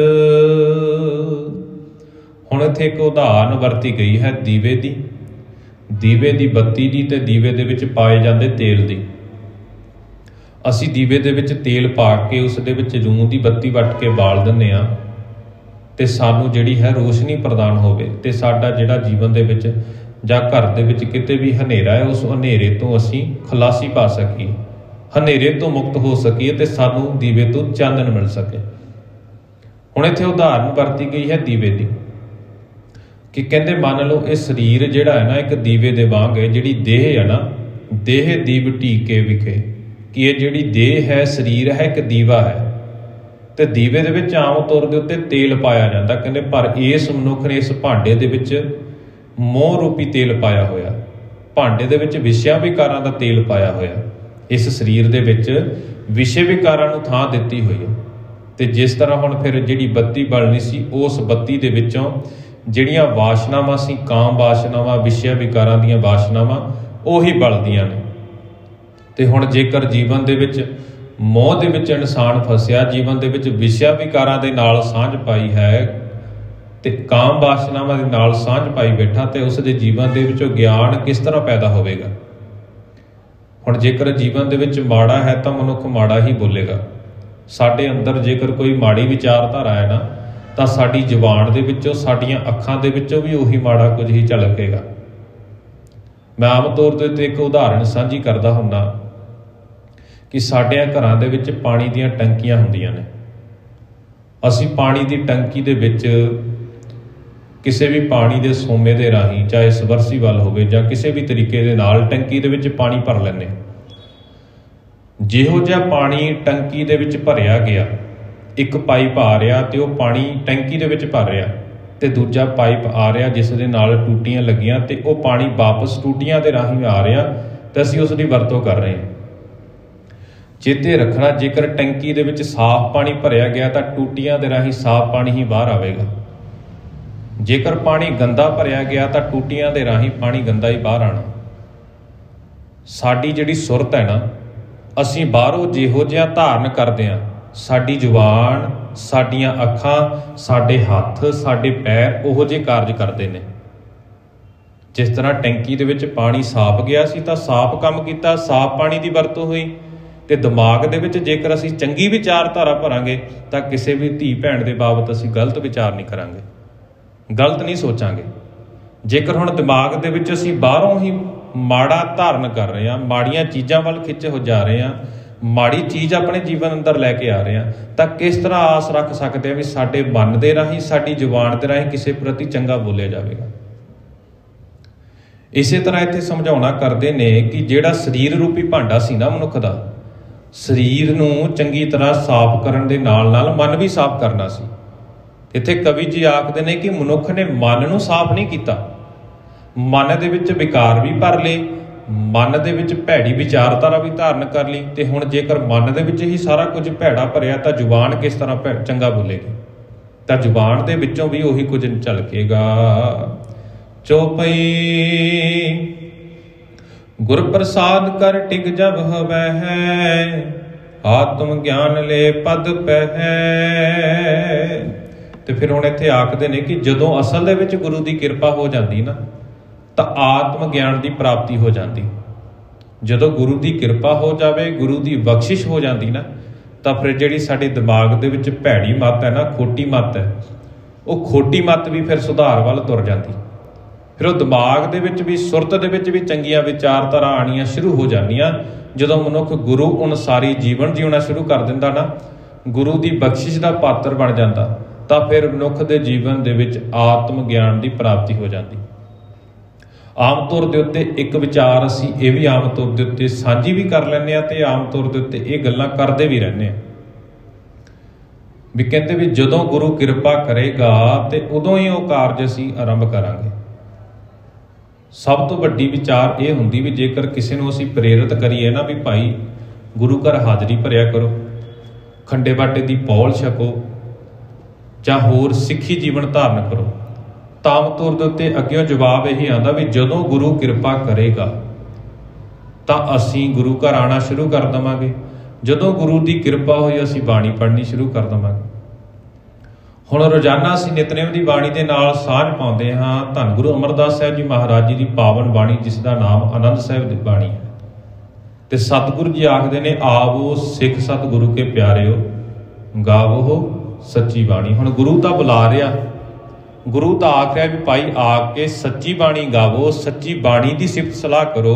ਹੁਣ ਇੱਥੇ ਇੱਕ ਉਦਾਹਰਨ ਵਰਤੀ ਗਈ ਹੈ ਦੀਵੇ ਦੀ, ਦੀਵੇ ਦੀ ਬੱਤੀ ਦੀ ਤੇ ਦੀਵੇ ਦੇ ਵਿੱਚ ਪਾਏ ਜਾਂਦੇ ਤੇਲ ਦੀ। ਅਸੀਂ ਦੀਵੇ ਦੇ ਵਿੱਚ ਤੇਲ ਪਾ ਕੇ ਉਸ ਦੇ ਵਿੱਚ ਜੂੰ ਦੀ ਬੱਤੀ ਵੱਟ ਕੇ ਬਾਲ ਦਿੰਦੇ ਹਾਂ ਤੇ ਸਾਨੂੰ ਜਿਹੜੀ ਹੈ ਰੋਸ਼ਨੀ ਪ੍ਰਦਾਨ ਹੋਵੇ, ਤੇ ਸਾਡਾ ਜਿਹੜਾ ਜੀਵਨ ਦੇ ਵਿੱਚ ਜਾਂ ਘਰ ਦੇ ਵਿੱਚ ਕਿਤੇ ਵੀ ਹਨੇਰਾ ਹੈ, ਉਸ ਹਨੇਰੇ ਤੋਂ ਅਸੀਂ ਖਲਾਸੀ ਪਾ ਸਕੀਏ, ਹਨੇਰੇ ਤੋਂ ਮੁਕਤ ਹੋ ਸਕੀਏ ਤੇ ਸਾਨੂੰ ਦੀਵੇ ਤੋਂ ਚਾਨਣ ਮਿਲ ਸਕੇ। ਹੁਣ ਇੱਥੇ ਉਦਾਹਰਨ ਵਰਤੀ ਗਈ ਹੈ ਦੀਵੇ ਦੀ ਕਿ ਕਹਿੰਦੇ ਮੰਨ ਲਓ ਇਹ ਸਰੀਰ ਜਿਹੜਾ ਹੈ ਨਾ ਇੱਕ ਦੀਵੇ ਦੇ ਵਾਂਗ ਹੈ, ਜਿਹੜੀ ਦੇਹ ਹੈ ਨਾ, ਦੇਹ ਦੀਵ ਟੀਕੇ ਵਿਖੇ, ਕਿ ਇਹ ਜਿਹੜੀ ਦੇਹ ਹੈ, ਸਰੀਰ ਹੈ, ਇੱਕ ਦੀਵਾ ਹੈ ਤੇ ਦੀਵੇ ਦੇ ਵਿੱਚ ਆਮ ਤੌਰ ਦੇ ਉੱਤੇ ਤੇਲ ਪਾਇਆ ਜਾਂਦਾ। ਕਹਿੰਦੇ ਪਰ ਇਸ ਮਨੁੱਖ ਨੇ ਇਸ ਭਾਂਡੇ ਦੇ ਵਿੱਚ ਮੋਹ ਰੂਪੀ ਤੇਲ ਪਾਇਆ ਹੋਇਆ, ਭਾਂਡੇ ਦੇ ਵਿੱਚ ਵਿਸ਼ਿਆਂ ਵਿਕਾਰਾਂ ਦਾ ਤੇਲ ਪਾਇਆ ਹੋਇਆ, ਇਸ ਸਰੀਰ ਦੇ ਵਿੱਚ ਵਿਸ਼ੇ ਵਿਕਾਰਾਂ ਨੂੰ ਥਾਂ ਦਿੱਤੀ ਹੋਈ ਹੈ। ਤੇ ਜਿਸ ਤਰ੍ਹਾਂ ਹੁਣ ਫਿਰ ਜਿਹੜੀ ਬੱਤੀ ਬਲਣੀ ਸੀ, ਉਸ ਬੱਤੀ ਦੇ ਵਿੱਚੋਂ ਜਿਹੜੀਆਂ ਵਾਸ਼ਨਾਵਾਂ ਸੀ, ਕਾਮ ਵਾਸ਼ਨਾਵਾਂ, ਵਿਸ਼ਿਆ ਵਿਕਾਰਾਂ ਦੀਆਂ ਵਾਸ਼ਨਾਵਾਂ, ਉਹੀ ਬਲਦੀਆਂ ਨੇ। ਤੇ ਹੁਣ ਜੇਕਰ ਜੀਵਨ ਦੇ ਵਿੱਚ ਮੋਹ ਦੇ ਵਿੱਚ ਇਨਸਾਨ ਫਸਿਆ, ਜੀਵਨ ਦੇ ਵਿੱਚ ਵਿਸ਼ਿਆ ਵਿਕਾਰਾਂ ਦੇ ਨਾਲ ਸਾਂਝ ਪਾਈ ਹੈ ਤੇ ਕਾਮ ਵਾਸ਼ਨਾਵਾਂ ਦੇ ਨਾਲ ਸਾਂਝ ਪਾਈ ਬੈਠਾ, ਤੇ ਉਸ ਦੇ ਜੀਵਨ ਦੇ ਵਿੱਚੋਂ ਗਿਆਨ ਕਿਸ ਤਰ੍ਹਾਂ ਪੈਦਾ ਹੋਵੇਗਾ। ਹੁਣ ਜੇਕਰ ਜੀਵਨ ਦੇ ਵਿੱਚ ਮਾੜਾ ਹੈ ਤਾਂ ਮਨੁੱਖ ਮਾੜਾ ਹੀ ਬੋਲੇਗਾ। ਸਾਡੇ ਅੰਦਰ ਜੇਕਰ ਕੋਈ ਮਾੜੀ ਵਿਚਾਰਧਾਰਾ ਹੈ ਨਾ, ਤਾਂ ਸਾਡੀ ਜ਼ੁਬਾਨ ਦੇ ਵਿੱਚੋਂ, ਸਾਡੀਆਂ ਅੱਖਾਂ ਦੇ ਵਿੱਚੋਂ ਵੀ ਉਹੀ ਮਾੜਾ ਕੁਝ ਹੀ ਝਲਕੇਗਾ। ਮੈਂ ਆਮ ਤੌਰ ਤੇ ਇੱਕ ਉਦਾਹਰਣ ਸਾਂਝੀ ਕਰਦਾ ਹੁੰਦਾ ਕਿ ਸਾਡੇ ਘਰਾਂ ਦੇ ਵਿੱਚ ਪਾਣੀ ਦੀਆਂ ਟੰਕੀਆਂ ਹੁੰਦੀਆਂ ਨੇ। ਅਸੀਂ ਪਾਣੀ ਦੀ ਟੰਕੀ ਦੇ ਵਿੱਚ ਕਿਸੇ ਵੀ ਪਾਣੀ ਦੇ ਸੋਮੇ ਦੇ ਰਾਹੀਂ, ਚਾਹੇ ਸਬਮਰਸੀਬਲ ਹੋਵੇ ਜਾਂ ਕਿਸੇ ਵੀ ਤਰੀਕੇ ਦੇ ਨਾਲ, ਟੰਕੀ ਦੇ ਵਿੱਚ ਪਾਣੀ ਭਰ ਲੈਂਦੇ। ਜਿਹੋ ਜਿਹਾ ਪਾਣੀ ਟੰਕੀ ਦੇ ਵਿੱਚ ਭਰਿਆ ਗਿਆ, ਇੱਕ ਪਾਈਪ ਆ ਰਿਹਾ ਤੇ ਉਹ ਪਾਣੀ ਟੈਂਕੀ ਦੇ ਵਿੱਚ ਭਰ ਰਿਹਾ, ਤੇ ਦੂਜਾ ਪਾਈਪ ਆ ਰਿਹਾ ਜਿਸ ਦੇ ਨਾਲ ਟੂਟੀਆਂ ਲੱਗੀਆਂ, ਤੇ ਉਹ ਪਾਣੀ ਵਾਪਸ ਟੂਟੀਆਂ ਦੇ ਰਾਹੀਂ ਆ ਰਿਹਾ ਤੇ ਅਸੀਂ ਉਸ ਦੀ ਵਰਤੋਂ ਕਰ ਰਹੇ ਹਾਂ। ਚੇਤੇ ਰੱਖਣਾ, ਜੇਕਰ ਟੈਂਕੀ ਦੇ ਵਿੱਚ ਸਾਫ਼ ਪਾਣੀ ਭਰਿਆ ਗਿਆ ਤਾਂ ਟੂਟੀਆਂ ਦੇ ਰਾਹੀਂ ਸਾਫ਼ ਪਾਣੀ ਹੀ ਬਾਹਰ ਆਵੇਗਾ। ਜੇਕਰ ਪਾਣੀ ਗੰਦਾ ਭਰਿਆ ਗਿਆ ਤਾਂ ਟੂਟੀਆਂ ਦੇ ਰਾਹੀਂ ਪਾਣੀ ਗੰਦਾ ਹੀ ਬਾਹਰ ਆਣਾ। ਸਾਡੀ ਜਿਹੜੀ ਸੁਰਤ ਹੈ ਨਾ, ਅਸੀਂ ਬਾਹਰੋਂ ਜਿਹੋ ਜਿਹਾ ਧਾਰਨ ਕਰਦੇ ਹਾਂ, ਸਾਡੀ ਜ਼ੁਬਾਨ, ਸਾਡੀਆਂ ਅੱਖਾਂ, ਸਾਡੇ ਹੱਥ, ਸਾਡੇ ਪੈਰ ਉਹੋ ਜਿਹੇ ਕਾਰਜ ਕਰਦੇ ਨੇ। ਜਿਸ ਤਰ੍ਹਾਂ ਟੈਂਕੀ ਦੇ ਵਿੱਚ ਪਾਣੀ ਸਾਫ਼ ਗਿਆ ਸੀ ਤਾਂ ਸਾਫ਼ ਕੰਮ ਕੀਤਾ, ਸਾਫ਼ ਪਾਣੀ ਦੀ ਵਰਤੋਂ ਹੋਈ। ਤੇ ਦਿਮਾਗ ਦੇ ਵਿੱਚ ਜੇਕਰ ਅਸੀਂ ਚੰਗੀ ਵਿਚਾਰਧਾਰਾ ਭਰਾਂਗੇ ਤਾਂ ਕਿਸੇ ਵੀ ਧੀ ਭੈਣ ਦੇ ਬਾਬਤ ਅਸੀਂ ਗਲਤ ਵਿਚਾਰ ਨਹੀਂ ਕਰਾਂਗੇ, ਗਲਤ ਨਹੀਂ ਸੋਚਾਂਗੇ। ਜੇਕਰ ਹੁਣ ਦਿਮਾਗ ਦੇ ਵਿੱਚ ਅਸੀਂ ਬਾਹਰੋਂ ਹੀ ਮਾੜਾ ਧਾਰਨ ਕਰ ਰਹੇ ਹਾਂ, ਮਾੜੀਆਂ ਚੀਜ਼ਾਂ ਵੱਲ ਖਿੱਚੇ ਹੋ ਜਾ ਰਹੇ ਹਾਂ, ਮਾੜੀ ਚੀਜ਼ ਆਪਣੇ ਜੀਵਨ ਅੰਦਰ ਲੈ ਕੇ ਆ ਰਹੇ ਹਾਂ, ਤਾਂ ਕਿਸ ਤਰ੍ਹਾਂ ਆਸ ਰੱਖ ਸਕਦੇ ਹਾਂ ਵੀ ਸਾਡੇ ਮਨ ਦੇ ਰਾਹੀਂ, ਸਾਡੀ ਜ਼ੁਬਾਨ ਦੇ ਰਾਹੀਂ ਕਿਸੇ ਪ੍ਰਤੀ ਚੰਗਾ ਬੋਲਿਆ ਜਾਵੇਗਾ। ਇਸੇ ਤਰ੍ਹਾਂ ਇੱਥੇ ਸਮਝਾਉਣਾ ਕਰਦੇ ਨੇ ਕਿ ਜਿਹੜਾ ਸਰੀਰ ਰੂਪੀ ਭਾਂਡਾ ਸੀ ਨਾ ਮਨੁੱਖ ਦਾ, ਸਰੀਰ ਨੂੰ ਚੰਗੀ ਤਰ੍ਹਾਂ ਸਾਫ਼ ਕਰਨ ਦੇ ਨਾਲ ਨਾਲ ਮਨ ਵੀ ਸਾਫ਼ ਕਰਨਾ ਸੀ। ਇੱਥੇ ਕਵੀ ਜੀ ਆਖਦੇ ਨੇ ਕਿ ਮਨੁੱਖ ਨੇ ਮਨ ਨੂੰ ਸਾਫ਼ ਨਹੀਂ ਕੀਤਾ, ਮਨ ਦੇ ਵਿੱਚ ਵਿਕਾਰ ਵੀ ਭਰ ਲਏ, ਮਨ ਦੇ ਵਿੱਚ ਭੈੜੀ ਵਿਚਾਰਧਾਰਾ ਵੀ ਧਾਰਨ ਕਰ ਲਈ। ਤੇ ਹੁਣ ਜੇਕਰ ਮਨ ਦੇ ਵਿੱਚ ਹੀ ਸਾਰਾ ਕੁਝ ਭੈੜਾ ਭਰਿਆ ਤਾਂ ਜ਼ੁਬਾਨ ਕਿਸ ਤਰ੍ਹਾਂ ਚੰਗਾ ਬੋਲੇਗੀ, ਤਾਂ ਜ਼ੁਬਾਨ ਦੇ ਵਿੱਚੋਂ ਵੀ ਉਹੀ ਕੁਝ ਝਲਕੇਗਾ। ਚੌਪਈ ਗੁਰ ਪ੍ਰਸਾਦ ਕਰ ਟਿਕ ਜਬ ਹਵੈ ਹੈ, ਆਤਮ ਗਿਆਨ ਲੈ ਪਦ ਪਹਿ। ਤੇ ਫਿਰ ਹੁਣ ਇੱਥੇ ਆਖਦੇ ਨੇ ਕਿ ਜਦੋਂ ਅਸਲ ਦੇ ਵਿੱਚ ਗੁਰੂ ਦੀ ਕਿਰਪਾ ਹੋ ਜਾਂਦੀ ਨਾ ਤਾਂ ਆਤਮ ਗਿਆਨ ਦੀ ਪ੍ਰਾਪਤੀ ਹੋ ਜਾਂਦੀ। ਜਦੋਂ ਗੁਰੂ ਦੀ ਕਿਰਪਾ ਹੋ ਜਾਵੇ, ਗੁਰੂ ਦੀ ਬਖਸ਼ਿਸ਼ ਹੋ ਜਾਂਦੀ ਨਾ, ਤਾਂ ਫਿਰ ਜਿਹੜੀ ਸਾਡੇ ਦਿਮਾਗ ਦੇ ਵਿੱਚ ਭੈੜੀ ਮੱਤ ਹੈ ਨਾ, ਖੋਟੀ ਮੱਤ ਹੈ, ਉਹ ਖੋਟੀ ਮੱਤ ਵੀ ਫਿਰ ਸੁਧਾਰ ਵੱਲ ਤੁਰ ਜਾਂਦੀ। ਫਿਰ ਉਹ ਦਿਮਾਗ ਦੇ ਵਿੱਚ ਵੀ, ਸੁਰਤ ਦੇ ਵਿੱਚ ਵੀ ਚੰਗੀਆਂ ਵਿਚਾਰਧਾਰਾ ਆਉਣੀਆਂ ਸ਼ੁਰੂ ਹੋ ਜਾਂਦੀਆਂ। ਜਦੋਂ ਮਨੁੱਖ ਗੁਰੂ ਅਨੁਸਾਰੀ ਜੀਵਨ ਜਿਉਣਾ ਸ਼ੁਰੂ ਕਰ ਦਿੰਦਾ ਨਾ, ਗੁਰੂ ਦੀ ਬਖਸ਼ਿਸ਼ ਦਾ ਪਾਤਰ ਬਣ ਜਾਂਦਾ, ਤਾਂ ਫਿਰ ਮਨੁੱਖ ਦੇ ਜੀਵਨ ਦੇ ਵਿੱਚ ਆਤਮ ਗਿਆਨ ਦੀ ਪ੍ਰਾਪਤੀ ਹੋ ਜਾਂਦੀ। ਆਮ ਤੌਰ ਦੇ ਉੱਤੇ ਇੱਕ ਵਿਚਾਰ ਅਸੀਂ ਇਹ ਵੀ ਆਮ ਤੌਰ ਦੇ ਉੱਤੇ ਸਾਂਝੀ ਵੀ ਕਰ ਲੈਂਦੇ ਹਾਂ ਅਤੇ ਆਮ ਤੌਰ ਦੇ ਉੱਤੇ ਇਹ ਗੱਲਾਂ ਕਰਦੇ ਵੀ ਰਹਿੰਦੇ ਹਾਂ ਵੀ ਕਹਿੰਦੇ ਵੀ ਜਦੋਂ ਗੁਰੂ ਕਿਰਪਾ ਕਰੇਗਾ ਤੇ ਉਦੋਂ ਹੀ ਉਹ ਕਾਰਜ ਅਸੀਂ ਆਰੰਭ ਕਰਾਂਗੇ। ਸਭ ਤੋਂ ਵੱਡੀ ਵਿਚਾਰ ਇਹ ਹੁੰਦੀ ਵੀ ਜੇਕਰ ਕਿਸੇ ਨੂੰ ਅਸੀਂ ਪ੍ਰੇਰਿਤ ਕਰੀਏ ਨਾ ਵੀ ਭਾਈ ਗੁਰੂ ਘਰ ਹਾਜ਼ਰੀ ਭਰਿਆ ਕਰੋ, ਖੰਡੇ ਬਾਟੇ ਦੀ ਪੌਲ ਛਕੋ ਜਾਂ ਹੋਰ ਸਿੱਖੀ ਜੀਵਨ ਧਾਰਨ ਕਰੋ, ਤਾਂ ਆਮ ਤੌਰ ਦੇ ਉੱਤੇ ਅੱਗਿਓਂ ਜਵਾਬ ਇਹੀ ਆਉਂਦਾ ਵੀ ਜਦੋਂ ਗੁਰੂ ਕਿਰਪਾ ਕਰੇਗਾ ਤਾਂ ਅਸੀਂ ਗੁਰੂ ਘਰ ਆਉਣਾ ਸ਼ੁਰੂ ਕਰ ਦੇਵਾਂਗੇ। ਜਦੋਂ ਗੁਰੂ ਦੀ ਕਿਰਪਾ ਹੋਈ ਅਸੀਂ ਬਾਣੀ ਪੜ੍ਹਨੀ ਸ਼ੁਰੂ ਕਰ ਦੇਵਾਂਗੇ। ਹੁਣ ਰੋਜ਼ਾਨਾ ਅਸੀਂ ਨਿਤਨੇਮ ਦੀ ਬਾਣੀ ਦੇ ਨਾਲ ਸਾਂਝ ਪਾਉਂਦੇ ਹਾਂ। ਧੰਨ ਗੁਰੂ ਅਮਰਦਾਸ ਸਾਹਿਬ ਜੀ ਮਹਾਰਾਜ ਜੀ ਦੀ ਪਾਵਨ ਬਾਣੀ, ਜਿਸ ਦਾ ਨਾਮ ਆਨੰਦ ਸਾਹਿਬ ਦੀ ਬਾਣੀ ਹੈ। ਤੇ ਸਤਿਗੁਰੂ ਜੀ ਆਖਦੇ ਨੇ, ਆਵੋ ਸਿੱਖ ਸਤਿਗੁਰੂ ਕੇ ਪਿਆਰਿਓ, ਗਾਵੋ ਸੱਚੀ ਬਾਣੀ। ਹੁਣ ਗੁਰੂ ਤਾਂ ਬੁਲਾ ਰਿਹਾ, ਗੁਰੂ ਤਾਂ ਆਖ ਰਿਹਾ ਵੀ ਭਾਈ ਆ ਕੇ ਸੱਚੀ ਬਾਣੀ ਗਾਵੋ, ਸੱਚੀ ਬਾਣੀ ਦੀ ਸਿਫਤ ਸਲਾਹ ਕਰੋ,